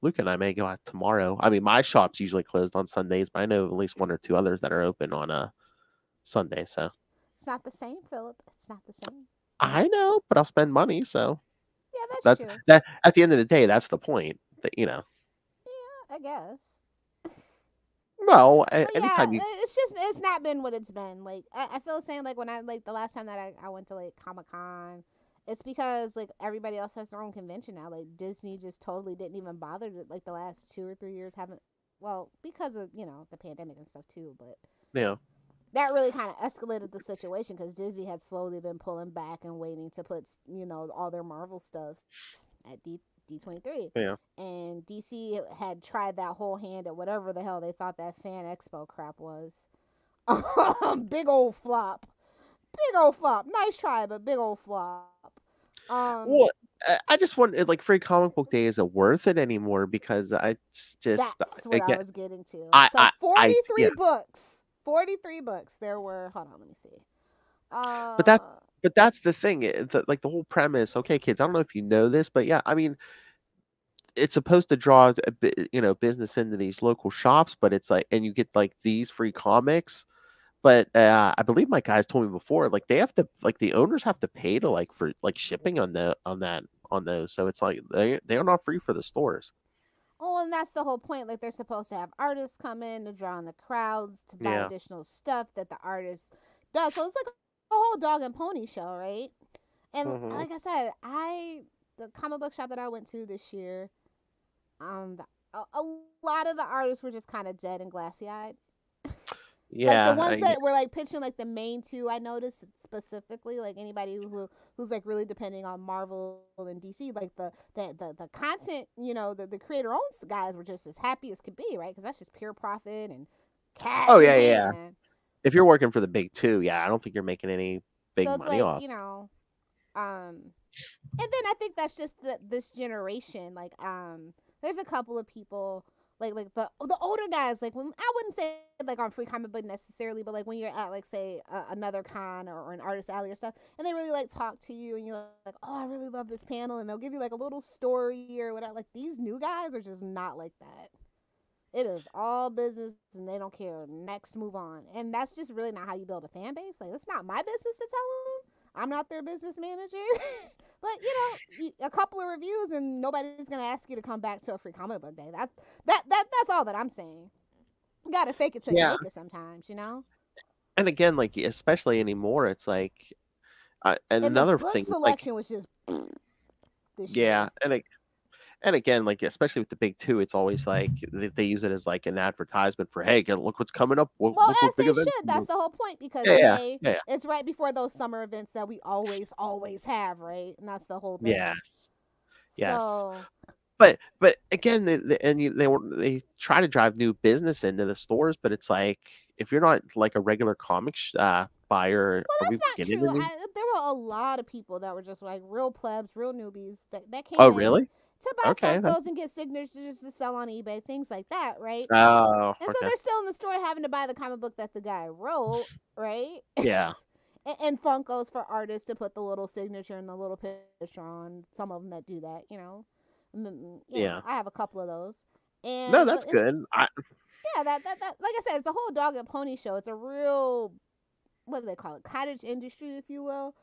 Luke and I may go out tomorrow. I mean, my shop's usually closed on Sundays, but I know at least one or two others that are open on Sunday. So it's not the same, Philip. It's not the same. I know, but I'll spend money. So yeah, that's true. That at the end of the day, that's the point. That Yeah, I guess. Well, anytime it's not been what it's been. Like I feel the same. Like when the last time that I went to like Comic-Con, it's because like everybody else has their own convention now. Like Disney just totally didn't even bother to, like the last 2 or 3 years haven't. Well, because of the pandemic and stuff too. But yeah, that really kind of escalated the situation because Disney had slowly been pulling back and waiting to put all their Marvel stuff at D23. Yeah. And DC had tried that whole hand at whatever the hell they thought that Fan Expo crap was. Big old flop. Nice try, but big old flop. Well, I just wonder, like, Free Comic Book Day isn't worth it anymore because that's what I was getting to. 43 books. 43 books. There were. Hold on, let me see. But that's the thing. The whole premise. Okay, kids. I don't know if you know this, but yeah, I mean, it's supposed to draw business into these local shops, but it's like, and you get like these free comics. But I believe my guys told me before, like they have to, like the owners have to pay to like for like shipping on those. So it's like they are not free for the stores. Oh, and that's the whole point. Like they're supposed to have artists come in to draw in the crowds to buy additional stuff that the artist does. So it's like a whole dog and pony show, right? And like I said, the comic book shop that I went to this year, a lot of the artists were just kind of dead and glassy eyed. Like the Yeah, ones that were like pitching like the main two, I noticed specifically, like anybody who's like really depending on Marvel and DC, like the content, the creator owns guys were just as happy as could be, right? Because that's just pure profit and cash. Oh in yeah, yeah. hand. If you're working for the big two, yeah, I don't think you're making any big So it's money like off. and then I think that's just this generation. Like there's a couple of people. Like the older guys, like when I wouldn't say like on Free Comic Book necessarily, but like when you're at like say another con or an artist alley or stuff, and they really like talk to you, and you're like, oh, I really love this panel, and they'll give you like a little story or whatever. Like these new guys are just not like that. It is all business, and they don't care. Next, move on, and that's just really not how you build a fan base. Like it's not my business to tell them. I'm not their business manager. But a couple of reviews and nobody's gonna ask you to come back to a Free Comic Book Day. That's all that I'm saying. You gotta fake it till you make it sometimes, And again, like especially anymore, it's like and another the book thing selection was just this yeah, year. and again, like especially with the big two, it's always like they use it as like an advertisement for, hey, look what's coming up. Well, as they should. That's the whole point because it's right before those summer events that we always have, right? And that's the whole thing. Yes. So, but again, they try to drive new business into the stores, but it's like if you're not like a regular comics buyer, well, that's not true. There were a lot of people that were just like real plebs, real newbies that came. Oh, really? To buy Funkos and get signatures to sell on eBay, things like that, right? Oh, and so they're still in the store having to buy the comic book that the guy wrote, right? Yeah. and Funkos for artists to put the little signature and the little picture on. Some of them that do that, Yeah, I have a couple of those. And no, that's good. Yeah, that like I said, it's a whole dog and pony show. It's a real, what do they call it, cottage industry, if you will.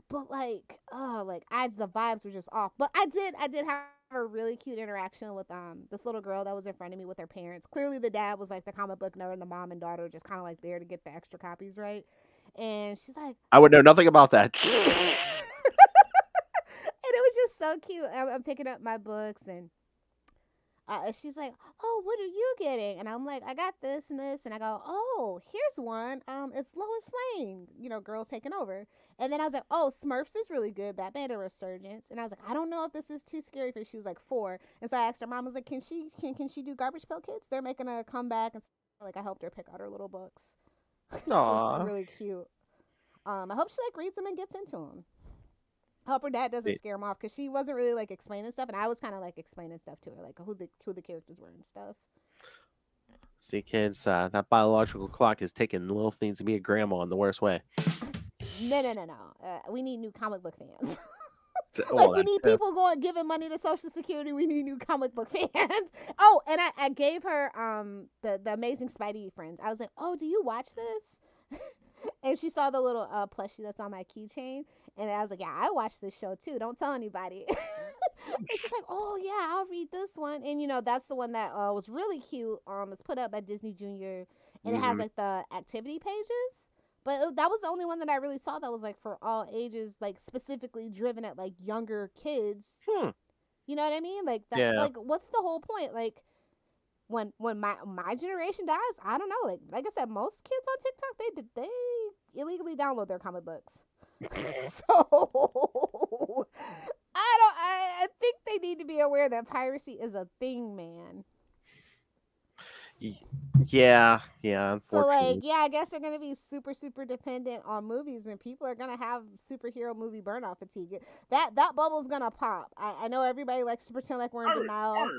But the vibes were just off. But I did have a really cute interaction with this little girl that was in front of me with her parents. Clearly the dad was like the comic book nerd and the mom and daughter just kind of like there to get the extra copies, right? And she's like, I would know nothing about that. And it was just so cute. I'm picking up my books and she's like, oh, what are you getting? And I'm like, I got this and this. And I go, oh, here's one. It's Lois Lane, Girls Taking Over. And then I was like, oh, Smurfs is really good. That made a resurgence. And I was like, I don't know if this is too scary for you. She was like 4. And so I asked her mom, I was like, can she do Garbage Pail Kids? They're making a comeback. And so, I helped her pick out her little books. It was really cute. I hope she reads them and gets into them. I hope her dad doesn't scare him off because she wasn't really explaining stuff, and I was kind of explaining stuff to her, who the characters were and stuff. See, kids, that biological clock is taking little things to be a grandma in the worst way. No. We need new comic book fans. We need people giving money to Social Security. We need new comic book fans. Oh, and I gave her the Amazing Spidey Friends. I was like, oh, do you watch this? And she saw the little plushie that's on my keychain, and I was like, yeah, I watch this show too. Don't tell anybody. And she's like, oh yeah, I'll read this one. And that's the one that was really cute. It's put up by Disney Junior, and it has the activity pages. But that was the only one that I really saw that was for all ages, specifically driven at younger kids. You know what I mean? What's the whole point? When my generation dies, I don't know. Like I said, most kids on TikTok they illegally download their comic books. So I think they need to be aware that piracy is a thing, man. Yeah, unfortunately. So I guess they're gonna be super, super dependent on movies, and people are gonna have superhero movie burnout fatigue. That bubble's gonna pop. I know everybody likes to pretend like we're in denial.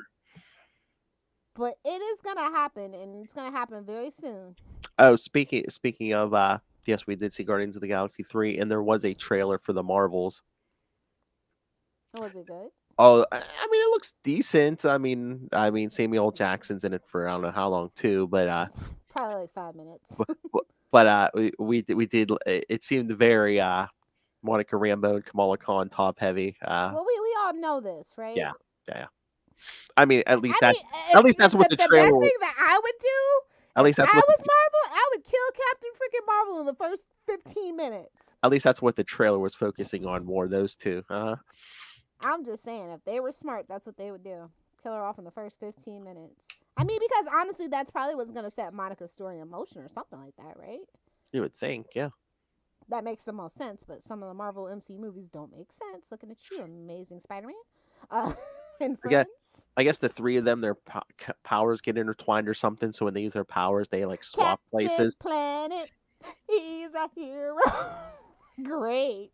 But it is gonna happen, and it's gonna happen very soon. Oh, speaking of, yes, we did see Guardians of the Galaxy 3, and there was a trailer for the Marvels. Was it good? Oh, I mean, it looks decent. I mean, Samuel Jackson's in it for I don't know how long too, but probably 5 minutes. but we did. It seemed very Monica Rambeau and Kamala Khan top heavy. Well, we all know this, right? Yeah. I mean, at least that's what the trailer. The best thing that I would do. At least that's what I was Marvel. I would kill Captain freaking Marvel in the first 15 minutes. At least that's what the trailer was focusing on more. Those two. I'm just saying, if they were smart, that's what they would do. kill her off in the first 15 minutes. I mean, because honestly, that's probably what's going to set Monica's story in motion or something like that, right? You would think, yeah. That makes the most sense, but some of the Marvel MC movies don't make sense. Looking at you, Amazing Spider-Man. And Friends. I guess the three of them, their powers get intertwined or something, so when they use their powers, they like swap Captain places. Planet, he's a hero. Great.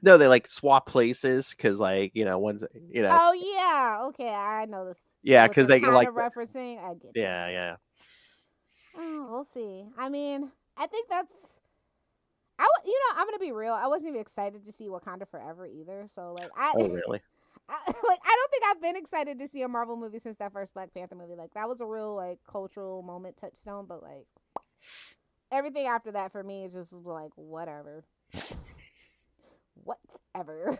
No, they like swap places because, like, one's, Oh yeah, okay, I know this. Yeah, because they kind like of referencing. I get. Yeah. Oh, we'll see. I mean, I think that's. I'm gonna be real. I wasn't even excited to see Wakanda Forever either. So like, Oh really? I don't think I've been excited to see a Marvel movie since that first Black Panther movie. Like that was a real like cultural moment, touchstone. But like everything after that for me is just like whatever. Whatever.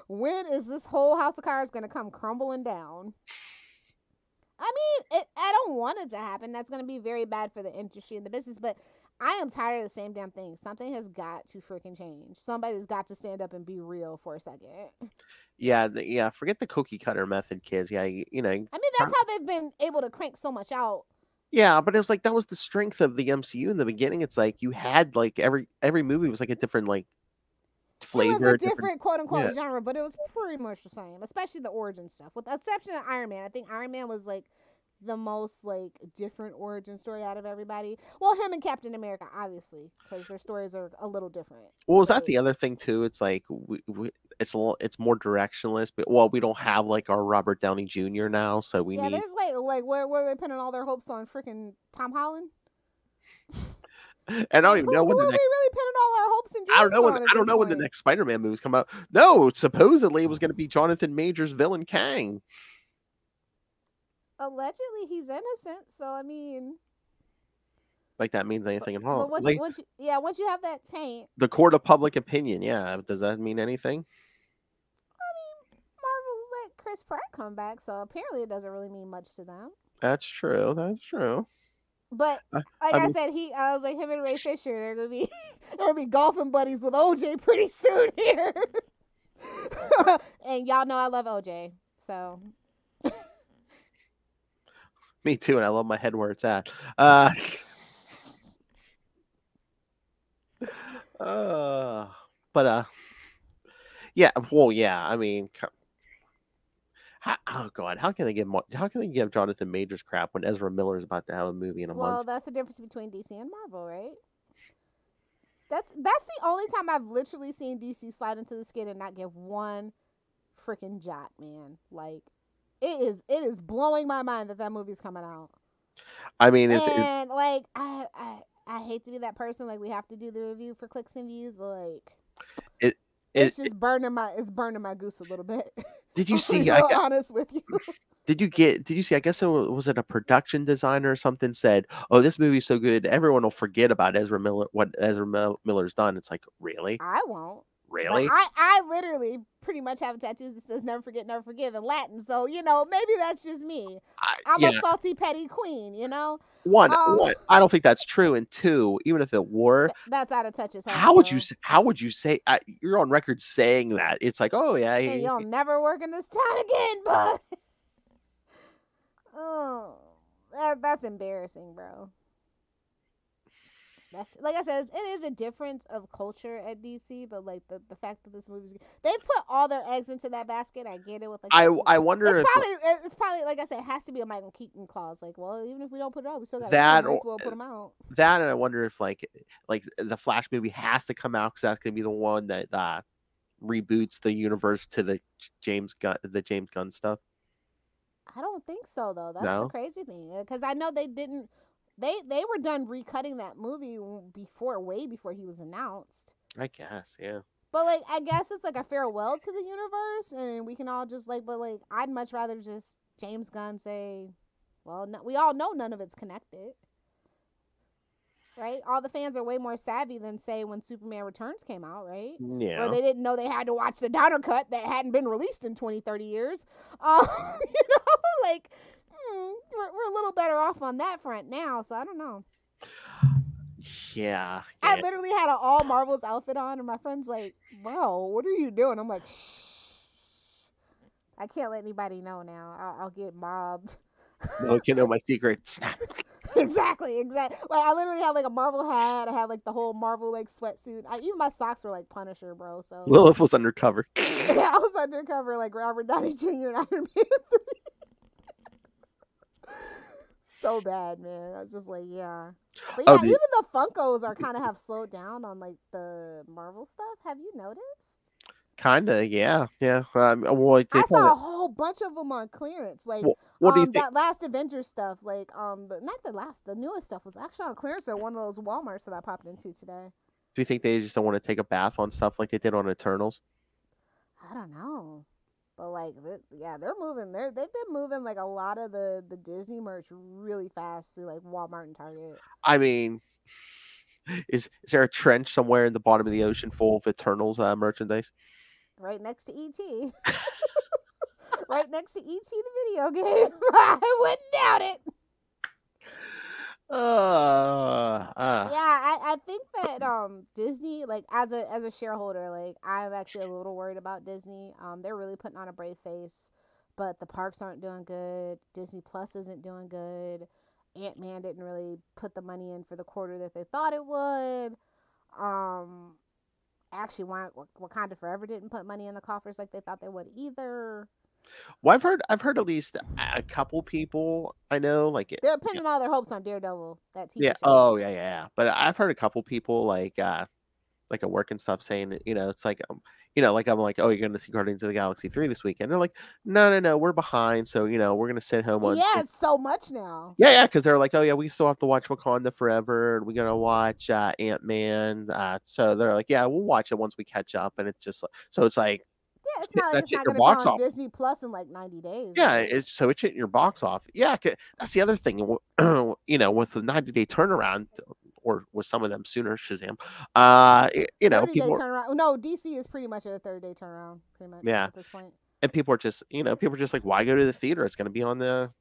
When is this whole house of cards gonna come crumbling down? I mean, I don't want it to happen. That's gonna be very bad for the industry and the business. But I am tired of the same damn thing. Something has got to freaking change. Somebody's got to stand up and be real for a second. Yeah. Forget the cookie cutter method, kids. Yeah, I mean, that's how they've been able to crank so much out. Yeah, but it was like that was the strength of the MCU in the beginning. It's like you had like every movie was like a different like flavor. It was a different quote unquote genre, but it was pretty much the same, especially the origin stuff. With the exception of Iron Man. I think Iron Man was like the most like different origin story out of everybody. Well, him and Captain America, obviously, because their stories are a little different. Well, was that the other thing too? It's like it's more directionless, but we don't have like our Robert Downey Jr. now, so we need. There's like where are they pinning all their hopes on? Freaking Tom Holland. And I don't even know when we really pinning all our hopes and dreams I don't know when the next Spider-Man movie's come out. No, supposedly it was going to be Jonathan Majors' villain Kang. Allegedly, he's innocent, so I mean, like that means anything at all. But once you have that taint, the court of public opinion, yeah, does that mean anything? I mean, Marvel let Chris Pratt come back, so apparently it doesn't really mean much to them. That's true. But I said, I was like him and Ray Fisher. They're gonna be golfing buddies with OJ pretty soon here. And y'all know I love OJ, so. Me too, and I love my head where it's at. Yeah. Well, yeah. I mean, oh god, how can they give Jonathan Majors crap when Ezra Miller is about to have a movie in a month? Well, that's the difference between DC and Marvel, right? That's the only time I've literally seen DC slide into the skid and not give one freaking jot, man. Like. It is blowing my mind that movie's coming out. I mean, like I hate to be that person. Like we have to do the review for clicks and views, but like it's burning my goose a little bit. Did you see? Honest with you. Did you see? I guess was it a production designer or something said, "Oh, this movie's so good, everyone will forget about Ezra Miller. What Ezra Miller's done." It's like, really? I won't. Really? But I literally pretty much have tattoos that says "Never forget, never forgive" in Latin. So maybe that's just me. I'm a salty, petty queen. One, I don't think that's true. And two, even if it were, that's out of touch as hell. How would you say? You're on record saying that. It's like, oh yeah, hey, you'll never work in this town again, but that's embarrassing, bro. Like I said, it is a difference of culture at DC, but like the fact that this movie's they put all their eggs into that basket. I get it with like I wonder it's probably like I said, it has to be a Michael Keaton clause. Like, well, even if we don't put it out, we still got to put them out. That, and I wonder if like the Flash movie has to come out because that's gonna be the one that reboots the universe to the James Gunn stuff. I don't think so though. That's the crazy thing, because I know they didn't. They were done recutting that movie way before he was announced. I guess, yeah. But like, I guess it's like a farewell to the universe, and we can all just like, but like, I'd much rather just James Gunn say, well, no, we all know none of it's connected, right? All the fans are way more savvy than say when Superman Returns came out, right? Yeah. Or they didn't know they had to watch the Downer cut that hadn't been released in 20, 30 years. Like. We're a little better off on that front now, so I don't know. Yeah. I literally had an all Marvels outfit on, and my friend's like, bro, what are you doing? I'm like, shh. I can't let anybody know now. I'll get mobbed. No, you know my secret. Snap. exactly. Like I literally had like a Marvel hat. I had like the whole Marvel like sweatsuit. Even my socks were like Punisher, bro. So Lilith was undercover. yeah, I was undercover like Robert Downey Jr. and Iron Man 3. So bad, man. I was just like, yeah. But yeah, even the Funkos are kind of have slowed down on like the Marvel stuff. Have you noticed? Kinda, yeah. Well, I saw a whole bunch of them on clearance. Like, what do you think? That last Avengers stuff, like, the newest stuff was actually on clearance at one of those Walmarts that I popped into today. Do you think they just don't want to take a bath on stuff like they did on Eternals? I don't know, but like, they're moving. They've been moving like a lot of the Disney merch really fast through like Walmart and Target. I mean, is there a trench somewhere in the bottom of the ocean full of Eternals merchandise? Right next to E.T. Right next to E.T. the video game. I wouldn't doubt it. Yeah, I think that Disney, like as a shareholder, like I'm actually a little worried about Disney. They're really putting on a brave face, but the parks aren't doing good. Disney Plus isn't doing good. Ant-Man didn't really put the money in for the quarter that they thought it would. Actually, Wakanda Forever didn't put money in the coffers like they thought they would either. Well, I've heard at least a couple people I know they're pinning all their hopes on Daredevil, that TV show. Oh yeah. But I've heard a couple people like at work and stuff saying, it's like like I'm like, oh, you're gonna see Guardians of the Galaxy 3 this weekend. They're like, no, we're behind, so we're gonna sit home on. Yeah, it's so much now. Yeah, because they're like, oh yeah, we still have to watch Wakanda Forever, and we're gonna watch Ant-Man. So they're like, yeah, we'll watch it once we catch up, and it's just so it's like. Yeah, it's not going to be on Disney Plus in like 90 days. Yeah, right? It's hitting your box off. Yeah, that's the other thing. With the 90-day turnaround, or with some of them sooner, Shazam. 30-day turnaround. No, DC is pretty much at a 30-day turnaround, pretty much. Yeah. At this point. And people are just, like, why go to the theater? It's going to be on the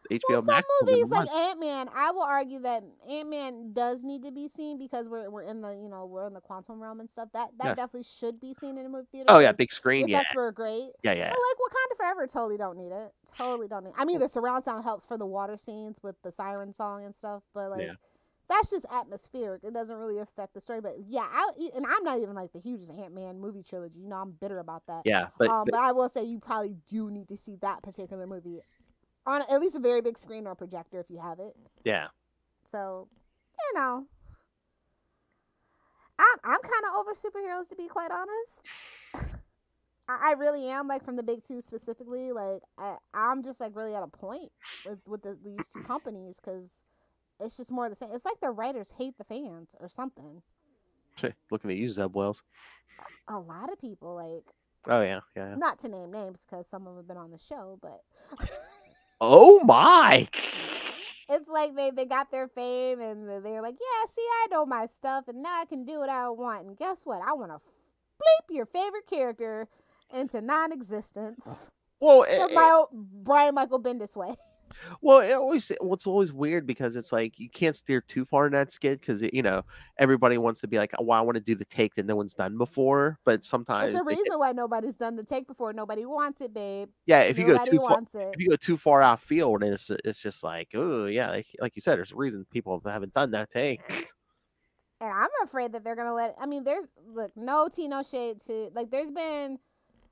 HBO Max. Some movies like Ant-Man, I will argue that Ant-Man does need to be seen because we're in the we're in the quantum realm and stuff. That definitely should be seen in a movie theater. Oh yeah, big screen. The effects were great. Yeah. But like Wakanda Forever, totally don't need it. Totally don't need. I mean, the surround sound helps for the water scenes with the siren song and stuff, but like that's just atmospheric. It doesn't really affect the story. But yeah, and I'm not even like the hugest Ant-Man movie trilogy. I'm bitter about that. Yeah, but I will say you probably do need to see that particular movie on at least a very big screen or projector if you have it. Yeah. So, I'm kind of over superheroes, to be quite honest. I really am, like, from the big two specifically. Like, I'm just like really at a point with these two companies because it's just more of the same. It's like the writers hate the fans or something. Looking at you, Zeb Wells. A lot of people, like. Oh yeah. Not to name names because some of them have been on the show, but. Oh my! It's like they got their fame and they're like, yeah, see, I know my stuff and now I can do what I want. And guess what? I want to bleep your favorite character into non-existence. Well, Brian Michael Bendis way. Well, it's always weird because it's like you can't steer too far in that skid because everybody wants to be like, oh, I want to do the take that no one's done before, but sometimes it's a reason why nobody's done the take before. Nobody wants it, babe. Yeah, if you go too far out field, and it's just like, oh yeah, like you said, there's a reason people haven't done that take. And I'm afraid that they're gonna let. I mean, no tea, no shade to like. There's been.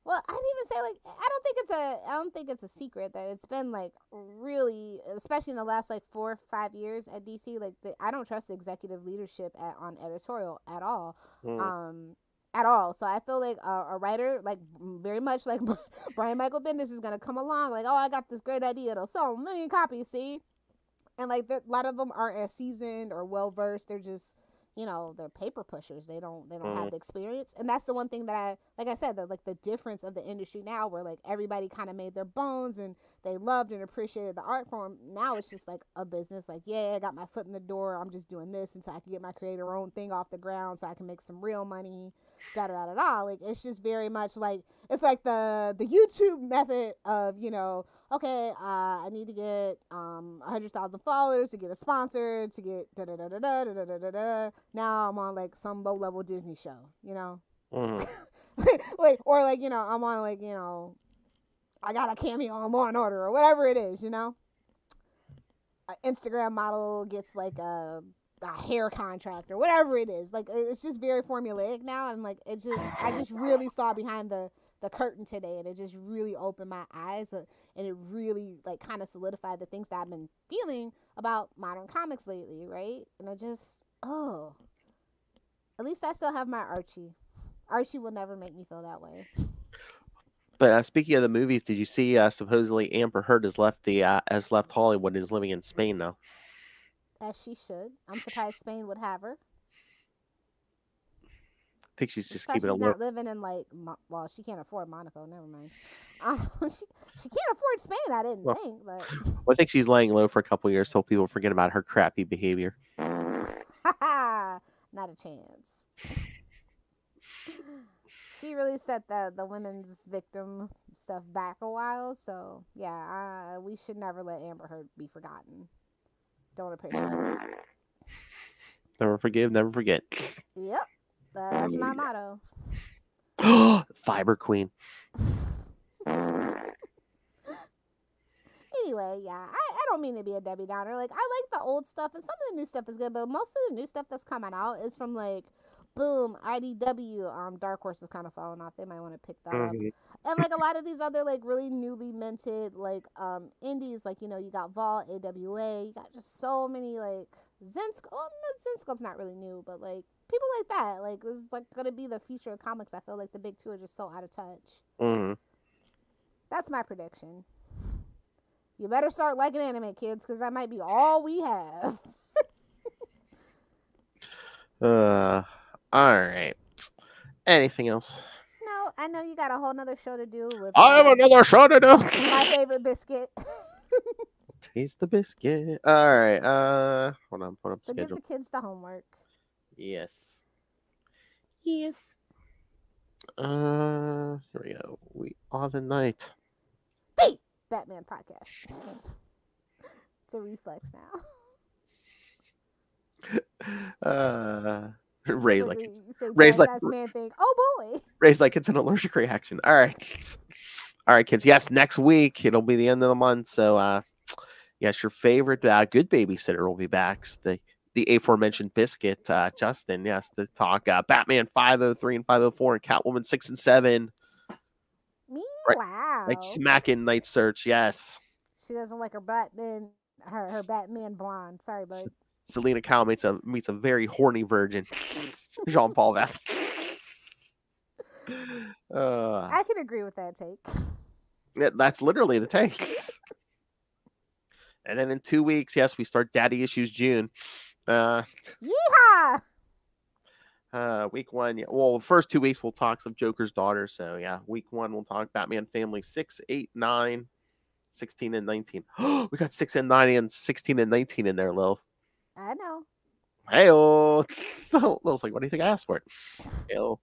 Well, I'd even say, like, I don't think it's a secret that it's been, like, really, especially in the last, like, 4 or 5 years at DC, like, I don't trust the executive leadership on editorial at all. At all. So I feel like a writer, like, very much like Brian Michael Bendis is going to come along, like, oh, I got this great idea. It'll sell 1 million copies, see? And, like, a lot of them aren't as seasoned or well-versed. They're just... they're paper pushers. They don't have the experience. And that's the one thing that like I said, the difference of the industry now where like everybody kind of made their bones and they loved and appreciated the art form. Now it's just like a business. Like, yeah, I got my foot in the door. I'm just doing this until I can get my creator own thing off the ground so I can make some real money. Like, it's just very much like, it's like the YouTube method of, okay, I need to get 100,000 followers to get a sponsor, to get da-da-da-da-da-da-da-da-da. Now I'm on, like, some low-level Disney show, Mm-hmm. like, or, like, I'm on, like, I got a cameo on Law and Order or whatever it is, you know. An Instagram model gets like a hair contract or whatever it is. Like it's just very formulaic now, and like I just really saw behind the curtain today, and it just really opened my eyes, and it really like kind of solidified the things that I've been feeling about modern comics lately, right? And I just at least I still have my Archie. Archie will never make me feel that way. But speaking of the movies, did you see supposedly Amber Heard has left Hollywood and is living in Spain now? As she should. I'm surprised Spain would have her. I think she's just She's keeping it low. not living in like, well, she can't afford Monaco. Never mind. She can't afford Spain. I didn't think, but well, I think she's laying low for a couple of years so people forget about her crappy behavior. Not a chance. She really set the women's victim stuff back a while, so yeah, we should never let Amber Heard be forgotten. Don't appreciate it. Never forgive, never forget. Yep, that's my motto. Fiber Queen. Anyway, yeah, I don't mean to be a Debbie Downer. Like, I like the old stuff, and some of the new stuff is good, but most of the new stuff that's coming out is from like, boom, IDW. Dark Horse is kind of falling off. They might want to pick that up. And like a lot of these other like really newly minted like indies, like, you know, you got Vault, AWA, you got just so many like Zenscope. Well, Zenscope's not really new, but like people like that. Like, this is like gonna be the future of comics. I feel like the big two are just so out of touch. That's my prediction. You better start liking anime, kids, because that might be all we have. All right. Anything else? No, I know you got a whole nother show to do with. I have another show to do. My favorite biscuit. Taste the biscuit. All right. Hold on. Put up so schedule. give the kids the homework. Yes. Yes. Here we go. We are the night. The Batman podcast. It's a reflex now. Ray's like, man thing. Oh boy. Ray's like, it's an allergic reaction. All right, kids. Yes, next week it'll be the end of the month. So, yes, your favorite good babysitter will be back. The aforementioned biscuit, Justin. Yes, to talk Batman 503 and 504 and Catwoman 6 and 7. Me? Right, wow. like smacking Night Search. Yes. She doesn't like her Batman. Her Batman blonde. Sorry, bud. Selena Kyle meets a very horny virgin, Jean-Paul Vest. I can agree with that take. Yeah, that's literally the take. And then in 2 weeks, yes, we start Daddy Issues June. Yeehaw! Week 1. Yeah, well, the first 2 weeks we'll talk some Joker's Daughter. So yeah, week 1 we'll talk Batman Family 6, 8, 9, 16, and 19. We got 6 and 9 and 16 and 19 in there, Lil. I know. Hey-oh. Lil's like, what do you think I asked for it? Hey-oh.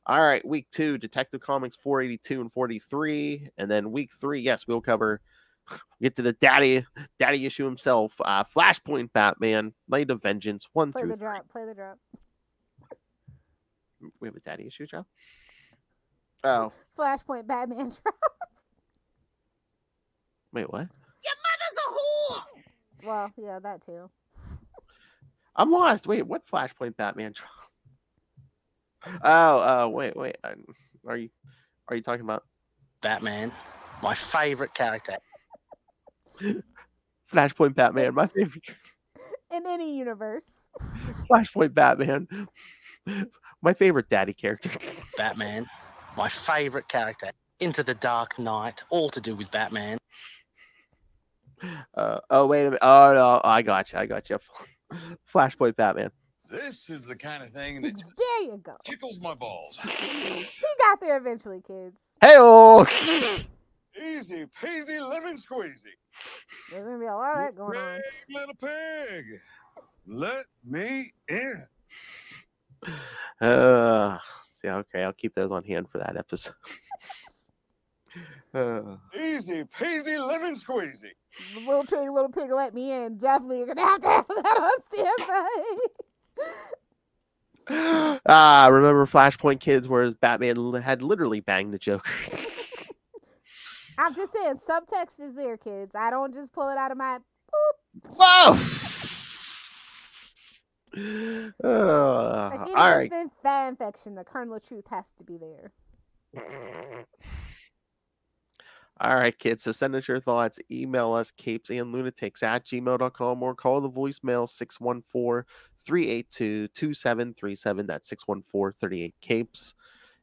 All right, week 2, Detective Comics 482 and 43. And then week 3, yes, we'll get to the daddy issue himself. Flashpoint Batman, Night of Vengeance, 1 Play through the drop. Play the drop. We have a daddy issue, Joe? Oh. Flashpoint Batman drop. Wait, what? Your mother's a whore! Well, yeah, that too. I'm lost. Wait, what Flashpoint Batman drop? Oh, wait. Are you talking about Batman? My favorite character. Flashpoint Batman, my favorite. In any universe. Flashpoint Batman, my favorite daddy character. Batman, my favorite character. Into the Dark Knight, all to do with Batman. Oh, wait a minute. Oh, no, I got you. Flashpoint Batman. This is the kind of thing that There you go. tickles my balls. He got there eventually, kids. Hey-oh! Easy peasy lemon squeezy. There's gonna be a lot of that going on. Pig, little pig, let me in. See, okay, I'll keep those on hand for that episode. Easy peasy lemon squeezy. Little pig, let me in. Definitely, you're gonna have that on standby. Remember Flashpoint, kids, where Batman had literally banged the Joker. I'm just saying, subtext is there, kids. I don't just pull it out of my Whoa! like All right. anything fan fiction. The kernel of truth has to be there. All right, kids. So send us your thoughts. Email us CapesandLunatics@gmail.com or call the voicemail 614-382-2737. That's 614-38-CAPES.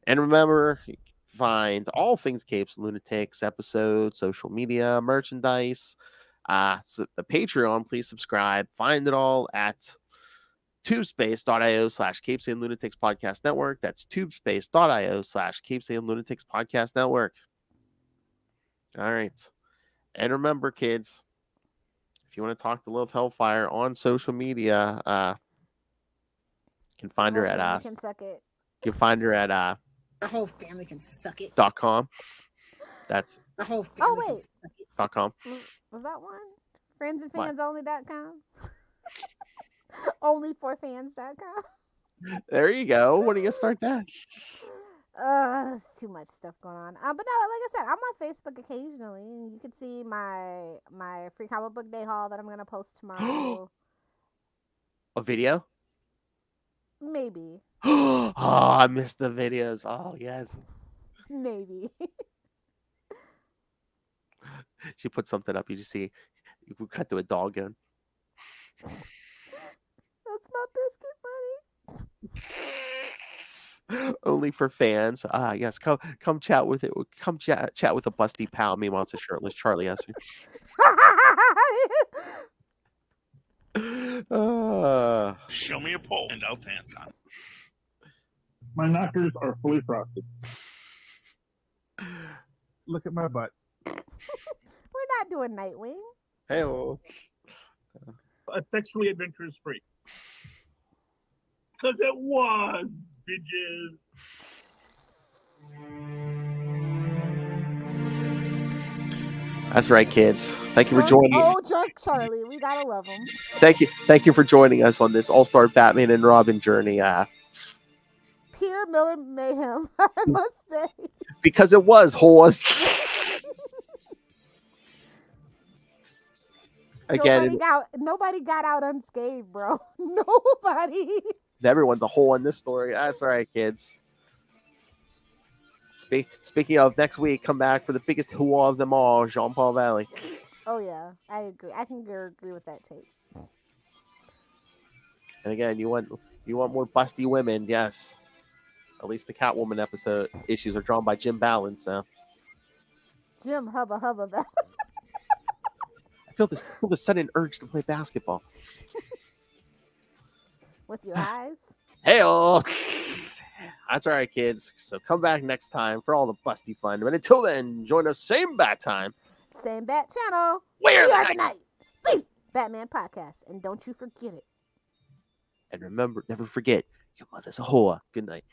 And remember, you can find all things Capes and Lunatics, episodes, social media, merchandise, so the Patreon. Please subscribe. Find it all at tubespace.io/Capes and Lunatics Podcast Network. That's tubespace.io/Capes and Lunatics Podcast Network. All right. And remember, kids, if you want to talk to Lilith Hellfire on social media, you can find her at You can suck it. You can find her at Our whole family can suck it. .com. That's Our whole family can suck it. .com. Was that one? Friendsandfansonly.com? Onlyforfans.com? There you go. When are you gonna start that? There's too much stuff going on. But no, like I said, I'm on Facebook occasionally. You can see my free comic book day haul that I'm gonna post tomorrow. A video? Maybe. Oh, I missed the videos. Oh yes. Maybe. She put something up. You just see we cut to a dog gun. That's my biscuit money. Only for fans. Yes, come chat with it. Come chat with a busty pal. Meanwhile, it's a shirtless Charlie Esser. Show me a pole and I'll dance on it. My knockers are fully frosted. Look at my butt. We're not doing Nightwing. Hey, A sexually adventurous freak. Because it was, bitches. that's right, kids. Thank you for joining. Oh, drunk Charlie, we gotta love him. Thank you for joining us on this All-Star Batman and Robin journey. Peter Miller mayhem, I must say. Because it was horse. Again, nobody got out unscathed, bro. Nobody. Everyone's a hole in this story. That's right, kids. Speaking of, next week, come back for the biggest hoo-ah of them all, Jean-Paul Valley. Oh yeah, I agree. I can agree with that take. And again, you want more busty women? Yes. At least the Catwoman episode issues are drawn by Jim Balance. So Jim Hubba Hubba. I feel this sudden urge to play basketball with your eyes. Hey-oh. That's all right, kids. So come back next time for all the busty fun. But until then, join us same bat time, same bat channel. We are the night. Batman podcast, and don't you forget it. And remember, never forget, your mother's a whore. Good night.